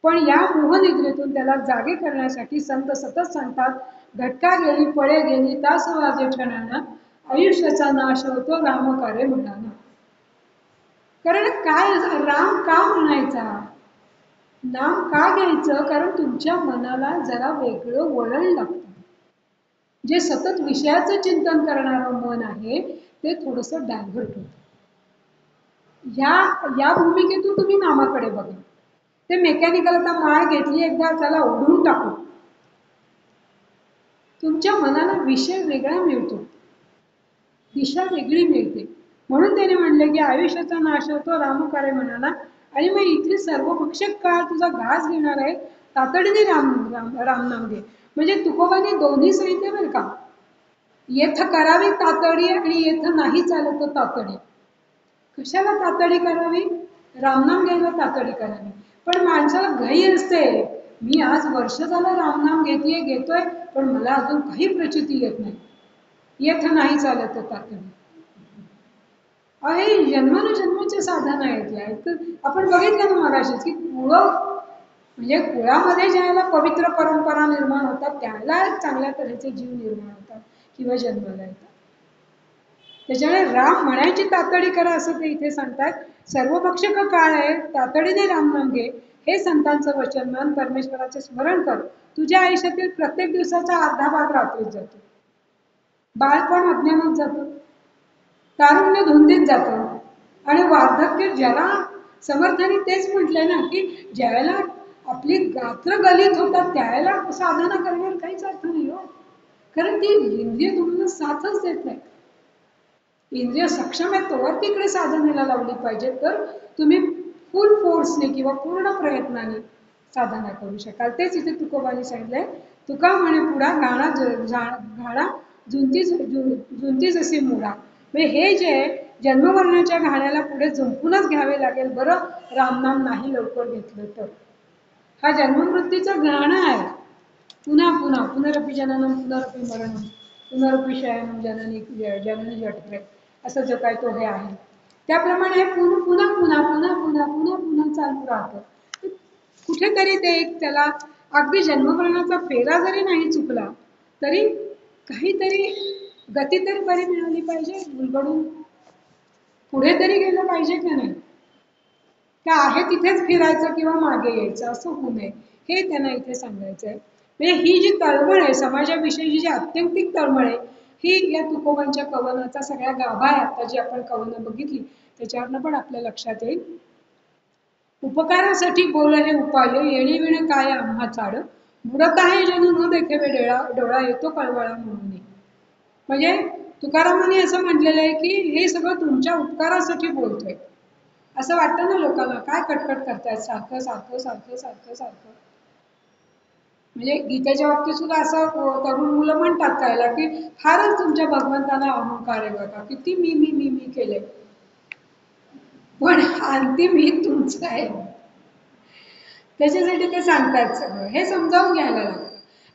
पण या मोहनिद्रेतून त्याला जागे करण्यासाठी संत सतत सांगतात, घटका गेली पळे गेली तास वाजे ठणाना, आयुष्याचा नाश होतो रामकार्य म्हणाना. कारण काय राम का म्हणायचा, नाम का घ्यायचं? कारण तुमच्या मनाला जरा वेगळं वळण लागतं. जे सतत विषयाचं चिंतन करणारं मन आहे ते थोडंसं डायव्हर्ट होतं. या भूमिकेतून तुम्ही नामाकडे बघा. ते मेकॅनिकल आता माळ घेतली एकदा, त्याला ओढून टाकू, तुमच्या मनाला विषय वेगळा मिळतो, दिशा वेगळी मिळते. म्हणून त्याने म्हणले की आयुष्याचा नाश होतो रामकार्य म्हणाला. आणि मग इथे सर्व भक्षक काळ तुझा घास घेणार आहे, तातडीने राम नाम घे. म्हणजे तुकोबाने दोन्ही सांगितले बरं का. येथ करावी तातडी आणि येथ नाही चालत तातडी. कशाला तातडी करावी? रामनाम घ्यायला तातडी करावी. पण माणसाला घाई असते, मी आज वर्ष झालं रामनाम घेतोय पण मला अजून काही प्रचिती येत नाही. येथ नाही चालत तातडी. हे जन्मानुजन्माचे साधन आहेत या. तर आपण बघितलं ना मगाशीच की म्हणजे कुळामध्ये ज्याला पवित्र परंपरा निर्माण होतात त्याला चांगल्या तऱ्हेचे जीव निर्माण होतात किंवा जन्माला येतात. त्याच्यामुळे राम म्हणायची तातडी करा असं ते इथे सांगतात. सर्वभक्षक काळ आहे, तातडीने राम नाम घे, हे संतांचं वचन मान, परमेश्वराचे स्मरण कर. तुझ्या आयुष्यातील प्रत्येक दिवसाचा अर्धा भाग रात्रीत जातो, बाळपण अज्ञानात जातं, तारुण्य धुंदीत जातं, आणि वार्धक्य ज्याला समर्थाने तेच म्हटलंय ना की ज्यावेळेला आपली गात्र गलित होतात त्यावेळेला साधना करण्याला काहीच अर्थ नाही हो. कारण ती इंद्रिय तुम्हाला साथच देत नाही. इंद्रिय सक्षम आहे तोवर तिकडे साधनेला लावली पाहिजे, तर तुम्ही फुल फोर्सने किंवा पूर्ण प्रयत्नाने साधना करू शकाल. तेच इथे तुकोबांनी सांगितलंय. तुका म्हणे पुढा घाणा झुंती जसे मुळा. म्हणजे हे जे जन्ममरणाच्या घाण्याला पुढे झुंपूनच घ्यावे लागेल बरं, रामनाम नाही लवकर घेतलं तर. हा जन्ममृत्यूचा घाणा आहे. पुन्हा पुन्हा पुनरपी जननम पुनरपी मरणम पुनरपी शयनम जननी जननी जठरे, असं जो काय तो हे आहे त्याप्रमाणे हे पुन्हा पुन्हा पुन्हा पुन्हा पुन्हा पुन्हा पुन्हा चालू राहतं. कुठेतरी ते एक त्याला अगदी जन्ममरणाचा फेरा जरी नाही चुकला तरी काहीतरी गती तरी बरी मिळाली पाहिजे, उलगडून पुढे तरी गेलं पाहिजे का नाही. का आहे तिथेच फिरायचं किंवा मागे यायचं असं होऊ नये, हे त्यांना इथे सांगायचं आहे. म्हणजे ही जी तळमळ आहे समाजाविषयीची जी आत्यंतिक तळमळ आहे, ही या तुकोबांच्या कवनाचा सगळ्या गाभा आहे. आता जी आपण कवनं बघितली त्याच्यावरनं पण आपल्या लक्षात येईल. उपकारासाठी बोल हे उपाय, येणी विण काय आम्हा चाड, बुडत आहे जणू न देखेवे डोळा येतो कळवळा म्हणून. म्हणजे तुकारामांनी असं म्हटलेलं आहे की हे सगळं तुमच्या उपकारासाठी बोलतोय. असं वाटतं ना लोकांना, काय कटकट करतायत सारखं सारखं सारखं सारखं सारखं. म्हणजे गीतेच्या बाबतीत सुद्धा असं तरुण मुलं म्हणतात कायला की फारच तुमच्या भगवंताला अहंकार आहे बघा, किती मी मी मी मी केले, पण अंतिम ही तुमचं आहे. त्याच्यासाठी ते सांगतात सगळं, हे समजावून घ्यायला लागतं.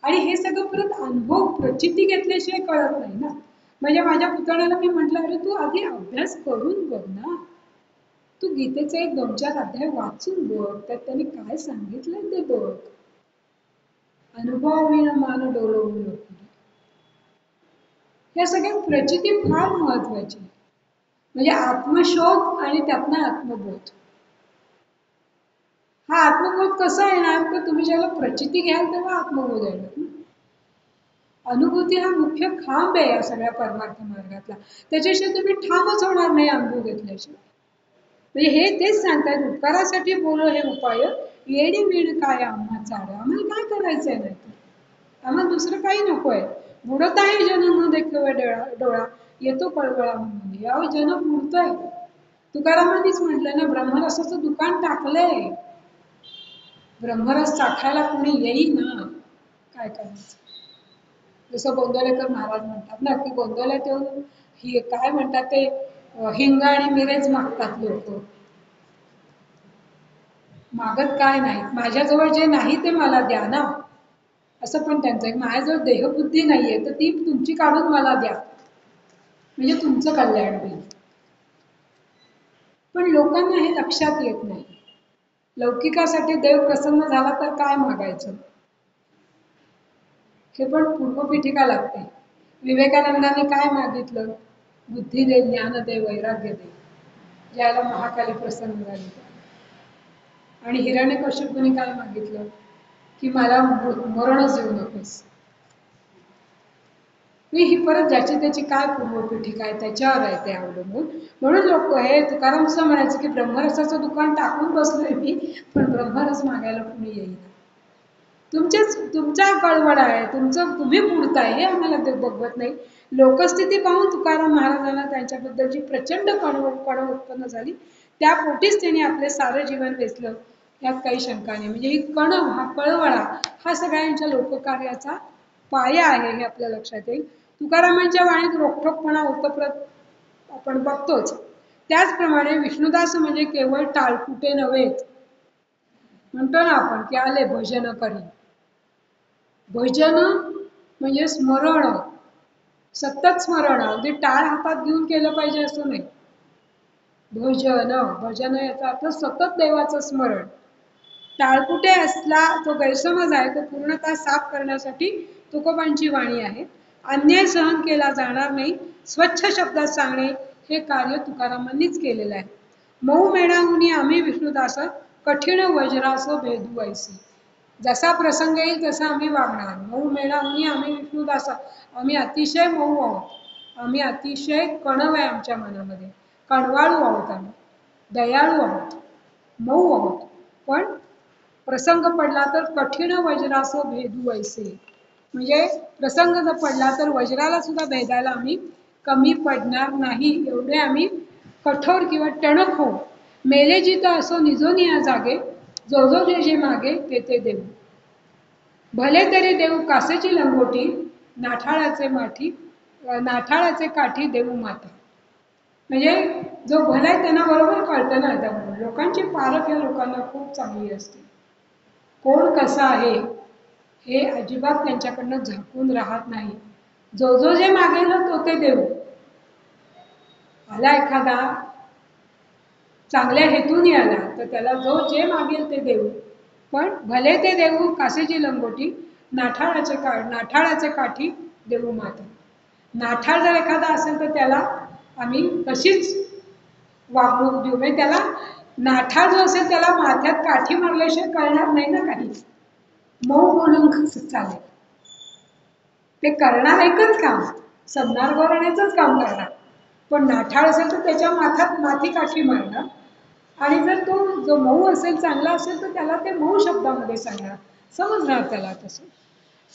आणि हे सगळं परत अनुभव प्रचिती घेतल्याशिवाय कळत नाही ना. म्हणजे माझ्या पुतण्याला मी म्हटलं, अरे तू आधी अभ्यास करून बघ ना, तू गीतेचे 1-2-4 अध्याय वाचून बघ, त्यात त्यांनी काय सांगितलंय ते बघ. अनुभवाविण मान डोलवून नको. या सगळ्या प्रचिती फार महत्वाची. म्हणजे आत्मशोध आणि त्यातनं आत्मबोध. हा आत्मबोध कसा येणार, तर तुम्ही जेव्हा प्रचिती घ्याल तेव्हा आत्मबोध येणार. अनुभूती हा मुख्य खांब आहे या सगळ्या परमार्थ मार्गातला. त्याच्याशिवाय तुम्ही ठामच होणार नाही अनुभव घेतल्याशिवाय. म्हणजे हे तेच सांगतात, उपकारासाठी बोलो हे उपाय, येणे वीण काय आम्हा चाड. आम्हाला काय करायचंय नाही तर, आम्हाला दुसरं काही नकोय. बुडत आहे जन न देखेवे डोळा, येतो कळवळा म्हणून. यावं जन बुडतंय. तुकारामांनीच म्हटलं ना, ब्रह्मरसाचं दुकान टाकलंय, ब्रह्मरस चाखायला कोणी येईल ना, काय करायचं. जसं गोंदवलेकर महाराज म्हणतात ना की गोंदवल्यात येऊन ही काय म्हणतात ते हिंग आणि मिरेच मागतात लोक. मागत काय नाही, माझ्याजवळ जे नाही ते मला द्या ना, असं पण त्यांचं आहे. माझ्याजवळ देहबुद्धी नाहीये तर ती तुमची काढून मला द्या, म्हणजे तुमचं कल्याण होईल. पण लोकांना हे लक्षात येत नाही. लौकिकासाठी देव प्रसन्न झाला तर काय मागायचं, हे पण पूर्वपीठिका लागते. विवेकानंदांनी काय मागितलं, बुद्धी दे, ज्ञान दे, वैराग्य दे, ज्याला महाकाली प्रसन्न झाली. आणि हिरण्यकश्यपूने काय मागितलं की मला मरणच येऊ नकोस. ही परत ज्याची त्याची काय पूर्वपीठिका आहे त्याच्यावर आहे ते अवलंबून. म्हणून लोक हे तुकाराम असं म्हणायचं की ब्रह्मरसाचं दुकान टाकून बसलोय मी, पण ब्रह्मरस मागायला कुणी येईल. तुमचा कळवळ आहे, तुम्ही पुरताय हे आम्हाला ते बघवत नाही. लोकस्थिती पाहून तुकाराम महाराजांना त्यांच्याबद्दलची प्रचंड कळवळ उत्पन्न झाली. त्या पोटीच त्यांनी आपले सारे जीवन वेचलं, यात काही शंका नाही. म्हणजे ही हा कळवळा हा सगळ्यांच्या लोककार्याचा पाया आहे, हे आपल्या लक्षात येईल. तुकारामांच्या वाणीत रोखठोकपणा ओतप्रत आपण बघतोच. त्याचप्रमाणे विष्णुदास म्हणजे केवळ टाळकुटे नव्हे. म्हणतो ना आपण की आले भजन करी. भजन म्हणजे स्मरण, सतत स्मरण. अगदी टाळ हातात घेऊन केलं पाहिजे असं नाही. भजन, भजन याचा अर्थ सतत देवाचं स्मरण. टाळकुटे असला तो गैरसमज आहे तो पूर्णतः साफ करण्यासाठी तुकोबांची वाणी आहे. अन्याय सहन केला जाणार नाही, स्वच्छ शब्दात सांगणे हे कार्य तुकारामांनीच केलेलं आहे. मऊ मेणाहुनी आम्ही विष्णुदास, कठीण वज्रास भेदू ऐसी. जसा प्रसंग येईल तसा आम्ही वागणार. मऊ मेणाहुनी आम्ही विष्णुदास, आम्ही अतिशय मऊ आहोत, आम्ही अतिशय कणव आहे आमच्या मनामध्ये, कणवाळू आहोत, आम्ही दयाळू आहोत, मऊ आहोत. पण प्रसंग पडला तर कठीण वज्रास भेदू ऐसे, म्हणजे प्रसंग जर पडला तर वज्राला सुद्धा भेदायला आम्ही कमी पडणार नाही, एवढे आम्ही कठोर किंवा टणक हो. मेले जित असो निजोनिया जागे, जो जो जे जे मागे ते ते देऊ. भले तरी देऊ कासेची लंगोटी, नाठाळाचे काठी देऊ माता. म्हणजे जो भला आहे त्यांना बरोबर कळतं ना, त्यामुळे लोकांची पारख या लोकांना खूप चांगली असते. कोण कसा आहे हे अजिबात त्यांच्याकडनं झाकून राहत नाही. जो जो जे मागेल तो ते देऊ. आला एखादा चांगल्या हेतून आला तर त्याला जो जे मागेल ते देऊ. पण भले ते देऊ कासेची लंगोटी, नाठाळाचे काठी देऊ माता. नाठाळ जर एखादा असेल तर त्याला आम्ही तशीच वागणूक देऊ. म्हणजे त्याला नाठाळ जो असेल त्याला माथ्यात काठी मारल्याशिवाय कळणार नाही ना काही. मऊ बोलून कसं चालेल, ते करणार एकच काम, संदार गोरण्याचंच काम करणार. पण नाठाळ असेल तर त्याच्या माथ्यात माथी काठी मारणार. आणि जर तो जो मऊ असेल चांगला असेल तर त्याला ते मऊ शब्दामध्ये सांगणार, समजणार त्याला तसं.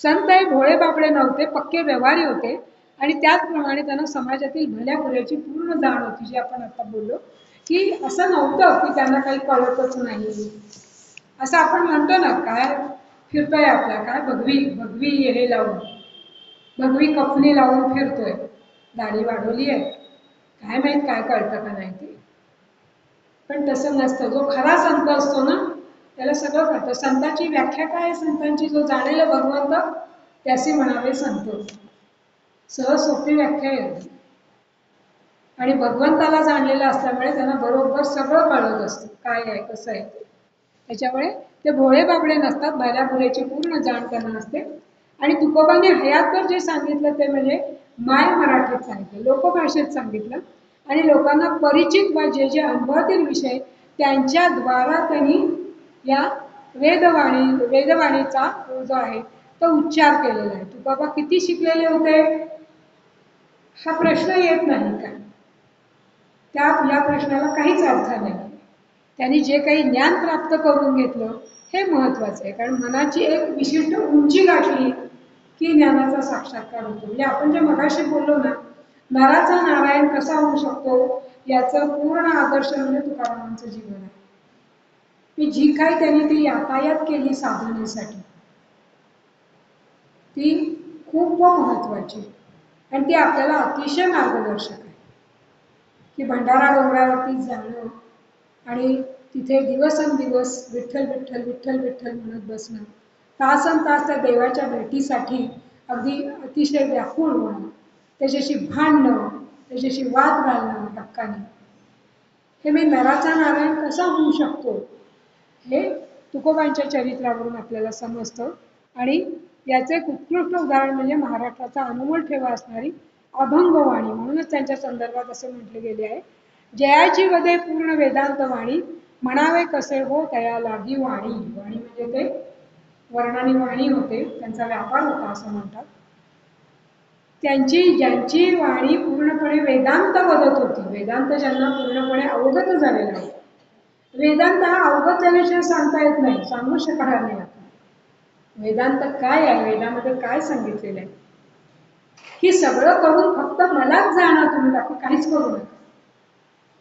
संत हे भोळे बाबडे नव्हते, पक्के व्यवहारी होते. आणि त्याचप्रमाणे त्यांना समाजातील भल्या बुऱ्याची पूर्ण जाण होती, जी आपण आता बोललो. की असं नव्हतं की त्यांना काही कळतच नाही. असं आपण म्हणतो ना, काय फिरतोय आपला, काय भगवी भगवी हे लावून, भगवी कपनी लावून फिरतोय, दाढी वाढवली आहे, काय माहित काय कळतं का नाही ते. पण तसं नसतं. जो खरा संत असतो ना त्याला सगळं कळतं. संतांची व्याख्या काय आहे? संतांची, जो जाणेल भगवंत त्याचे म्हणावे संत. सहज सोपी व्याख्या आहे. आणि भगवंताला जाणलेलं असल्यामुळे त्यांना बरोबर सगळं कळत असतं, काय आहे कसं आहे. त्याच्यामुळे ते भोळे बाबडे नसतात, भल्या बुऱ्याची पूर्ण जाण त्यांना असते. आणि तुकोबांनी हयातभर जे सांगितलं ते म्हणजे माय मराठीत सांगितलं, लोकभाषेत सांगितलं. आणि लोकांना परिचित व जे जे अनुभवातील विषय त्यांच्याद्वारा त्यांनी या वेदवाणीचा जो आहे तो उच्चार केलेला आहे. तुकोबा किती शिकलेले होते हा प्रश्न येत नाही का? या प्रश्नाला काहीच अर्थ नाही. त्यांनी जे काही ज्ञान प्राप्त करून घेतलं हे महत्वाचं आहे. कारण मनाची एक विशिष्ट उंची गाठली की ज्ञानाचा साक्षात्कार होतो. म्हणजे आपण जे मगाशी बोललो ना, नराचा नारायण कसा होऊ शकतो याचं पूर्ण आदर्श म्हणजे तुकारामांचं जीवन आहे. की जी काही त्यांनी ती यातायात केली साधनेसाठी ती खूप महत्वाची, आणि ती आपल्याला अतिशय मार्गदर्शक आहे. की भंडारा डोंगरावरती जाणं आणि तिथे दिवसेंदिवस विठ्ठल विठ्ठल विठ्ठल विठ्ठल म्हणत बसणं, तासन तास त्या देवाच्या भेटीसाठी अगदी अतिशय व्याकुळ होणं, त्याच्याशी भांडणं, त्याच्याशी वाद घालणं हक्काने, हे मी नराचा नारायण कसा होऊ शकतो हे तुकोबांच्या चरित्रावरून आपल्याला समजतं. आणि याचे एक उत्कृष्ट उदाहरण म्हणजे महाराष्ट्राचा अनमोल ठेवा असणारी अभंगवाणी. म्हणूनच त्यांच्या संदर्भात असे म्हटले गेले आहे, जयाची वदे पूर्ण वेदांत वाणी, म्हणावे कसे हो तया लागी वाणी. वाणी म्हणजे ते वर्णानी वाणी होते, त्यांचा व्यापार होता असं म्हणतात. ज्यांची वाणी पूर्णपणे वेदांत वदत होती, वेदांत ज्यांना पूर्णपणे अवगत झालेला आहे. वेदांत हा अवगत झाल्याशिवाय सांगता येत नाही, सांगू शकणार नाही आपण. वेदांत काय आहे, वेदामध्ये काय सांगितलेलं आहे, ही सगळं करून फक्त मलाच जाणार तुम्ही, बाकी काहीच करू नका.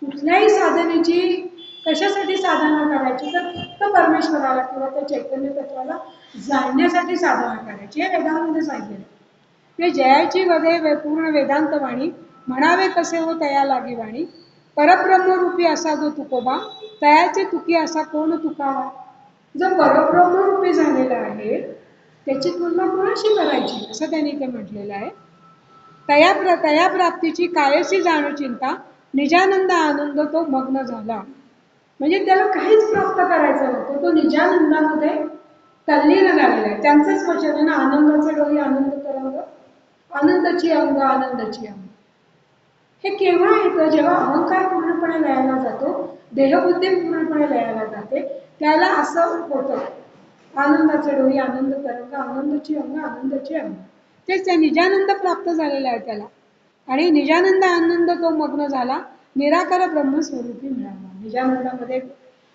कुठल्याही साधनेची कशासाठी साधना करायची, तर फक्त परमेश्वराला किंवा त्या चैतन्य तत्वाला जाणण्यासाठी साधना करायची, हे वेदांमध्ये सांगितलेलं. ते जयाची वदे पूर्ण वेदांत वाणी, म्हणावे कसे हो तया लागी वाणी. परब्रह्मरूपी असा जो तुकोबा, तयाचे तुकी असा कोण तुकावा. जो परब्रह्मरूपी झालेला आहे त्याची तुलना कोणाशी करायची असं त्यांनी ते म्हटलेलं आहे. तया प्राप्तीची कायसी जाणू चिंता, निजानंद आनंद तो मग्न झाला. म्हणजे त्याला काहीच प्राप्त करायचं नव्हतं, तो निजानंदामध्ये तल्लीन झालेला आहे. त्यांचंच वचन आहे ना, आनंदाचे डोळी आनंद तरंग, आनंदाची अंग आनंदाची अंग. हे केव्हा येतं? जेव्हा अहंकार पूर्णपणे लयाला जातो, देहबुद्धी पूर्णपणे लयाला जाते, त्याला असं होतं. आनंदाचे डोळी आनंद तरंग, आनंदाची अंग आनंदाची अंग. तेच त्या निजानंद प्राप्त झालेला आहे त्याला. आणि निजानंद आनंद तो मग्न झाला, निराकार ब्रह्मस्वरूपी मिळाला. निजानंदामध्ये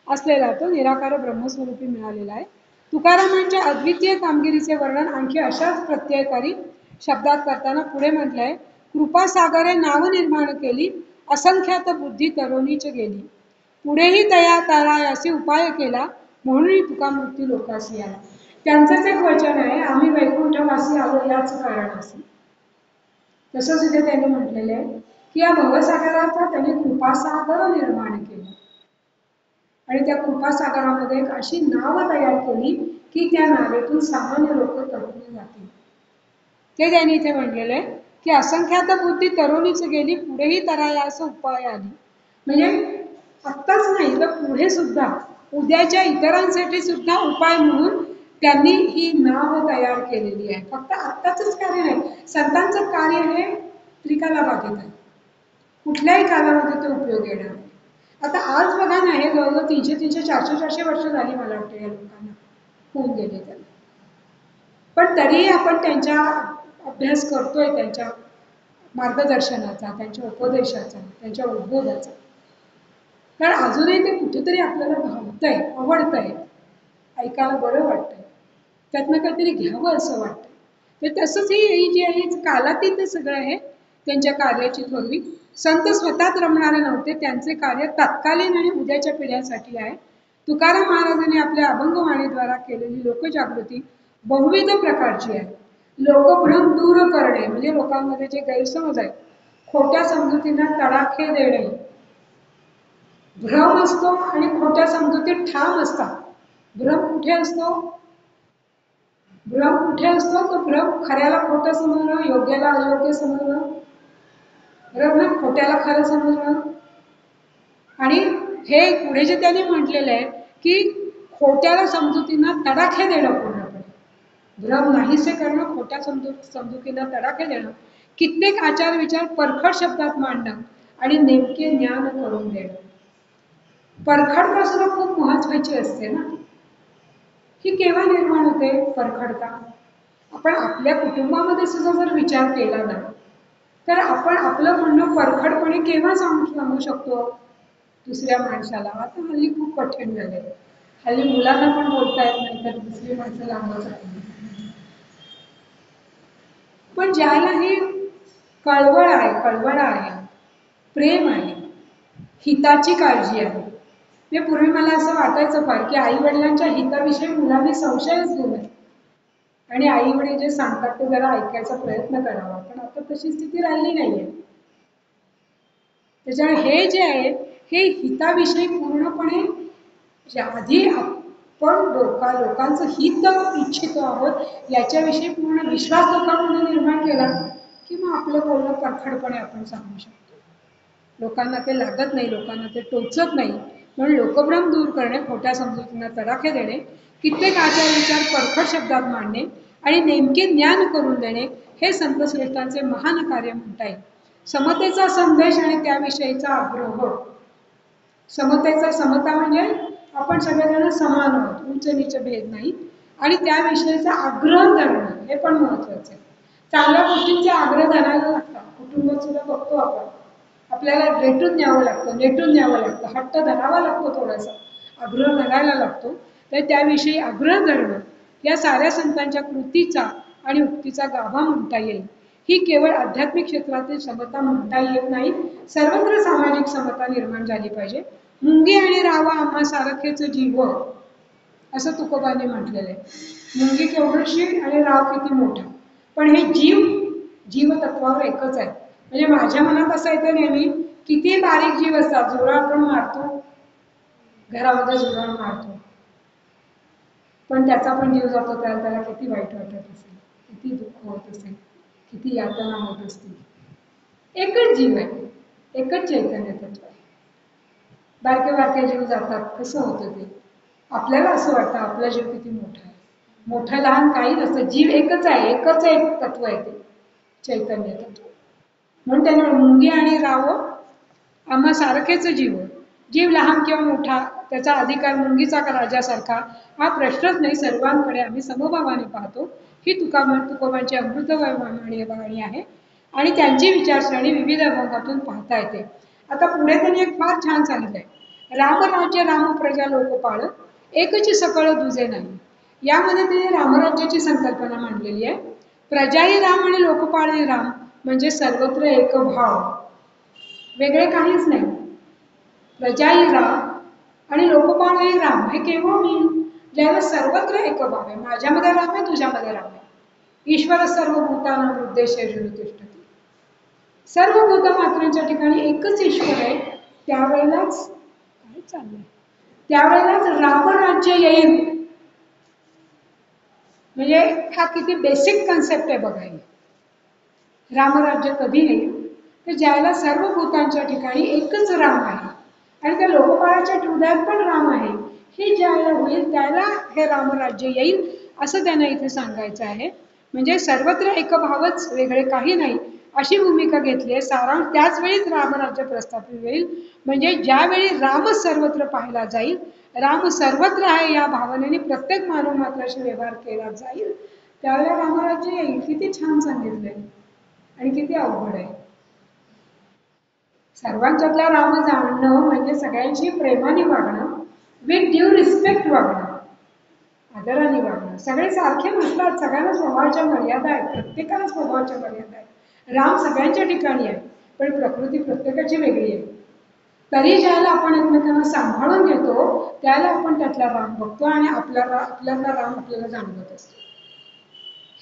असलेला तो निराकार ब्रह्मस्वरूपी मिळालेला आहे. तुकारामांच्या अद्वितीय कामगिरीचे वर्णन आणखी अशाच प्रत्ययकारी शब्दात करताना पुढे म्हटलंय, कृपासागरे नाव निर्माण केली, असंख्यात बुद्धी तरोनीच गेली. पुढेही तया तारायासी उपाय केला, म्हणून तुका मृत्यू लोकासी आला. त्यांचंच एक वचन आहे, आम्ही वैकुंठवासी आलो याच कारणासी. तसंच इथे त्यांनी म्हटलेलं आहे की या भवसागराचा त्यांनी कृपासागर निर्माण केलं आणि त्या कृपासागरामध्ये एक अशी नाव तयार केली की त्या नावेतून सामान्य लोक तरुणी जातील. ते त्यांनी इथे म्हटलेलं आहे की असंख्यात बुद्धी तरुणीच गेली, पुढेही तरायास उपाय आली. म्हणजे आत्ताच नाही तर पुढे सुद्धा, उद्याच्या इतरांसाठी सुद्धा उपाय म्हणून त्यांनी ही नाव तयार केलेली आहे. फक्त आत्ताच कार्य नाही, संतांचं कार्य हे त्रिकालाबाधित आहे, कुठल्याही कालामध्ये ते उपयोग येणार नाही. आता आज बघा ना, हे जवळजवळ 300 400 वर्ष झाली मला वाटतं या लोकांना होऊन गेले त्याला, पण तरीही आपण त्यांच्या अभ्यास करतोय, त्यांच्या मार्गदर्शनाचा, त्यांच्या उपदेशाचा, त्यांच्या उद्बोधाचा. कारण अजूनही ते कुठेतरी आपल्याला भावतंय, आवडतंय, ऐकायला बरं वाटतंय, त्यातनं काहीतरी घ्यावं असं वाटतं. तर तसंच ही जी आहे कालातीत सगळं आहे त्यांच्या कार्याची थोरवी. संत स्वतःच रमणारे नव्हते, त्यांचे कार्य तत्कालीन आणि उद्याच्या पिढ्यांसाठी आहे. तुकाराम महाराजांनी आपल्या अभंगवाणीद्वारा केलेली लोकजागृती बहुविध प्रकारची आहे. लोकभ्रम दूर करणे म्हणजे लोकांमध्ये जे गैरसमज आहे, खोट्या समजुतींना तडाखे देणे. भ्रम असतो आणि खोट्या समजुती ठाम असतात. भ्रम कुठे असतो? भ्रम कुठे असतो? तो भ्रम खऱ्याला खोटं समजणं, योग्याला अयोग्य समजणं, बरोबर ना, खोट्याला खरं समजणं. आणि हे पुढे जे त्यांनी म्हटलेलं आहे की खोट्याला समजुतींना तडाखे देणं, पूर्णपणे भ्रम नाहीसे करणं, खोट्या समजुतींना तडाखे देणं, कित्येक आचार विचार परखड शब्दात मांडणं आणि नेमके ज्ञान करून देणं. परखडता सुद्धा खूप महत्वाची असते ना. ही केव्हा निर्माण होते परखडता? आपण आपल्या कुटुंबामध्ये सुद्धा जर विचार केला ना, तर आपण आपलं म्हणणं परखडपणे केव्हा सांगू शकतो दुसऱ्या माणसाला? आता हल्ली खूप कठीण झाले, हल्ली मुलांना पण बोलता येत नाही, तर दुसरी माणसं लांबच राहिली. पण ज्याला ही कळवळ आहे, कळवळ आहे, प्रेम आहे, हिताची काळजी आहे. म्हणजे पूर्वी मला असं वाटायचं फार की आई वडिलांच्या हिताविषयी मुलांनी संशयच घेऊ नये आणि आई वडील जे सांगतात ते जरा ऐकायचा प्रयत्न करावा. पण आता तशी स्थिती राहिली नाहीये. त्याच्यामुळे हे जे आहे हे हिताविषयी पूर्णपणे, आधी आपण लोकांचं हित इच्छितो आहोत याच्याविषयी पूर्ण विश्वास लोकांमध्ये निर्माण केला की मग आपलं बोलणं परखडपणे आपण सांगू शकतो. लोकांना ते लागत नाही, लोकांना ते टोचत नाही. म्हणून लोकभ्रम दूर करणे, खोट्या समजुतींना तडाखे देणे, कित्येक आचार विचार परखड शब्दात मांडणे आणि नेमके ज्ञान करून देणे हे संतश्रेष्ठांचे महान कार्य म्हणता येईल. समतेचा संदेश आणि त्याविषयीचा आग्रह. समता म्हणजे आपण सगळेजण समान आहोत, उंच नीच भेद नाही, आणि त्याविषयीचा आग्रह धरणं हे पण महत्वाचं आहे. चांगल्या गोष्टींचे आग्रह धरायला लागतात. कुटुंबात सुद्धा बघतो आपण, आपल्याला रेटून न्यावं लागतं, नेटून न्यावं लागतं, हट्ट धरावा लागतो, थोडासा आग्रह धरायला लागतो. तर त्याविषयी आग्रह धरणं या साऱ्या संतांच्या कृतीचा आणि उक्तीचा गाभा म्हणता येईल. ही केवळ आध्यात्मिक क्षेत्रातील समता म्हणता येत नाही, सर्वत्र सामाजिक समता निर्माण झाली पाहिजे. मुंगी आणि रावा आम्हा सारखेच जीव, असं तुकोबांनी म्हटलेलं आहे. मुंगी केवढीशी आणि राव किती मोठा, पण हे जीवतत्वावर एकच आहे. म्हणजे माझ्या मनात असं येतं नेहमी, किती बारीक जीव असतात, झुरळ आपण मारतो, घरामध्ये झुरळ मारतो, पण त्याचा पण जीव जातो, त्याला किती वाईट वाटत असेल, किती दुःख होत असेल, किती यातना होत असतील. एकच जीव आहे, एकच चैतन्य तत्व आहे. बारके बारके जीव जातात, कसं होतं ते? आपल्याला असं वाटतं आपला जीव किती मोठा आहे. मोठं लहान काही नसतं, जीव एकच आहे, एकच एक तत्व आहे ते चैतन्य तत्व. म्हणून त्याने मुंगी आणि राव आम्हा सारखेच जीव. जीव लहान किंवा मोठा, त्याचा अधिकार मुंगीचा का राजासारखा हा प्रश्नच नाही. सर्वांकडे आम्ही समभावाने पाहतो. ही तुकोबांची अमृतवाणी आहे आणि त्यांची विचारसरणी विविध अभंगातून पाहता येते. आता पुढे त्यांनी एक फार छान सांगितलंय, रामराज्य राम प्रजा लोकपाळ एकची सकळ दुजे नाही. यामध्ये त्यांनी रामराज्याची संकल्पना मांडलेली आहे. प्रजाही राम आणि लोकपाळही राम म्हणजे सर्वत्र एक भाव, वेगळे काहीच नाही. प्रजाही राम आणि लोकपाळही राम हे केव्हा होईल? ज्यावेळेस सर्वत्र एक भाव आहे. माझ्यामध्ये राम आहे, तुझ्यामध्ये राम आहे. ईश्वर सर्वभूतानां हृदयेषु तिष्ठति. सर्व भूत मात्रांच्या ठिकाणी एकच ईश्वर आहे. त्यावेळेलाच काय चाललंय, त्यावेळेलाच रामराज्य येईल. म्हणजे हा किती बेसिक कन्सेप्ट आहे बघा. रामराज्य कधी येईल तर ज्याला सर्व भूतांच्या ठिकाणी एकच राम आहे आणि त्या लोकपाळाच्या हृदयात पण राम आहे. हे ज्याला होईल त्याला हे रामराज्य येईल असं त्यांना इथे सांगायचं आहे. म्हणजे सर्वत्र एकभावच, वेगळे काही नाही अशी भूमिका घेतली आहे. सारांश त्याच वेळीच रामराज्य प्रस्थापित होईल. म्हणजे ज्यावेळी राम सर्वत्र पाहिला जाईल, राम सर्वत्र आहे या भावनेने प्रत्येक मानव मात्राशी व्यवहार केला जाईल, त्यावेळेला रामराज्य येईल. किती छान सांगितलंय आणि किती अवघड आहे. सर्वांच्यातला राम जाणणं म्हणजे सगळ्यांशी प्रेमाने वागणं, विथ ड्यू रिस्पेक्ट वागणं, आदराने वागणं. सगळे सारखे नसतात, सगळ्यांना स्वभावाच्या मर्यादा आहेत, प्रत्येकाला स्वभावाच्या मर्यादा आहेत. राम सगळ्यांच्या ठिकाणी आहे, पण प्रकृती प्रत्येकाची वेगळी आहे. तरी ज्याला आपण एकमेकांना सांभाळून घेतो त्याला आपण त्यातला राम बघतो आणि आपल्याला राम आपल्याला जाणवत असतो.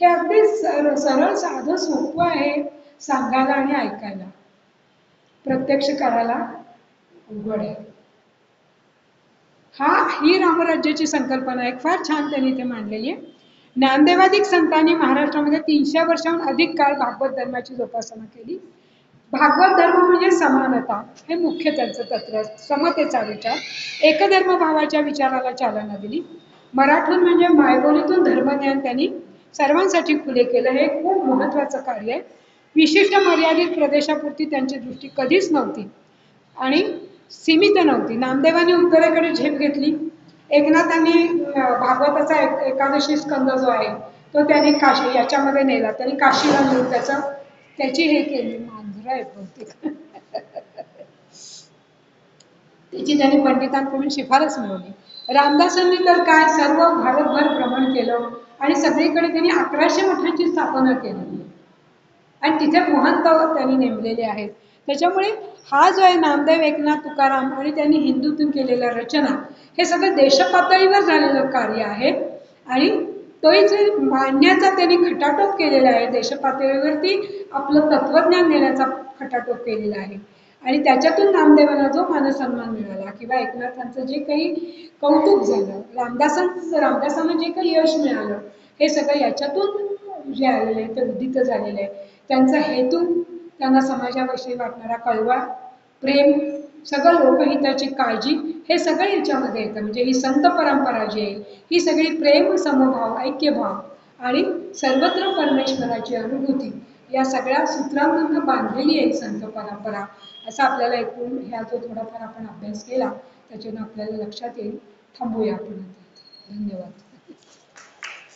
हे अगदी सरळ साधं सोपं आहे सांगायला आणि ऐकायला, प्रत्यक्ष करायला अवघड आहे. ही रामराज्याची संकल्पना एक फार छान त्यांनी इथे मांडलेली आहे. ज्ञानदेवादिक संतांनी महाराष्ट्रामध्ये 300 वर्षांहून अधिक काळ भागवत धर्माची जोपासना केली. भागवत धर्म म्हणजे समानता, हे मुख्य त्यांचं तत्व, समतेचा विचार, एकधर्म भावाच्या विचाराला चालना दिली. मराठून म्हणजे मायबोलीतून धर्मज्ञान त्यांनी सर्वांसाठी खुले केलं. हे खूप महत्वाचं कार्य आहे. विशिष्ट मर्यादित प्रदेशापुरती त्यांची दृष्टी कधीच नव्हती आणि सीमित नव्हती. नामदेवांनी उत्तरेकडे झेप घेतली. एकनाथांनी भागवताचा एकादशी स्कंद जो आहे तो त्यांनी काशी याच्यामध्ये नेला. त्यांनी काशीला नेऊन त्याची हे केली, मांजरा आहे बहुतेक त्याची त्यांनी पंडितांकडून शिफारस मिळवली. रामदासांनी तर काय सर्व भारतभर भ्रमण केलं आणि सगळीकडे त्यांनी 1100 मठांची स्थापना केली आणि तिथे महंत त्यांनी नेमलेले आहेत. त्याच्यामुळे हा जो आहे नामदेव, एकनाथ, तुकाराम आणि त्यांनी हिंदूतून केलेल्या रचना, हे सगळं देशपातळीवर झालेलं कार्य आहे आणि तोही जे मांडण्याचा त्यांनी खटाटोप केलेला आहे, देशपातळीवरती आपलं तत्वज्ञान देण्याचा खटाटोप केलेला आहे आणि त्याच्यातून नामदेवांना जो मानसन्मान मिळाला किंवा एकनाथांचं जे काही कौतुक झालं, रामदासांना जे काही यश मिळालं, हे सगळं याच्यातून जे आलेलं आहे ते उदित झालेलं आहे. त्यांचा हेतू, त्यांना समाजाविषयी वाटणारा कळवा, प्रेम, सगळं लोकहिताची काळजी, हे सगळं याच्यामध्ये येतं. म्हणजे ही संत परंपरा जी आहे ही सगळी प्रेम, समभाव, ऐक्यभाव आणि सर्वत्र परमेश्वराची अनुभूती या सगळ्या सूत्रांमधून बांधलेली आहे संत परंपरा, असं आपल्याला ऐकून ह्या जो थोडाफार आपण अभ्यास केला त्याच्यानं आपल्याला लक्षात येईल. थांबूया आपण. धन्यवाद.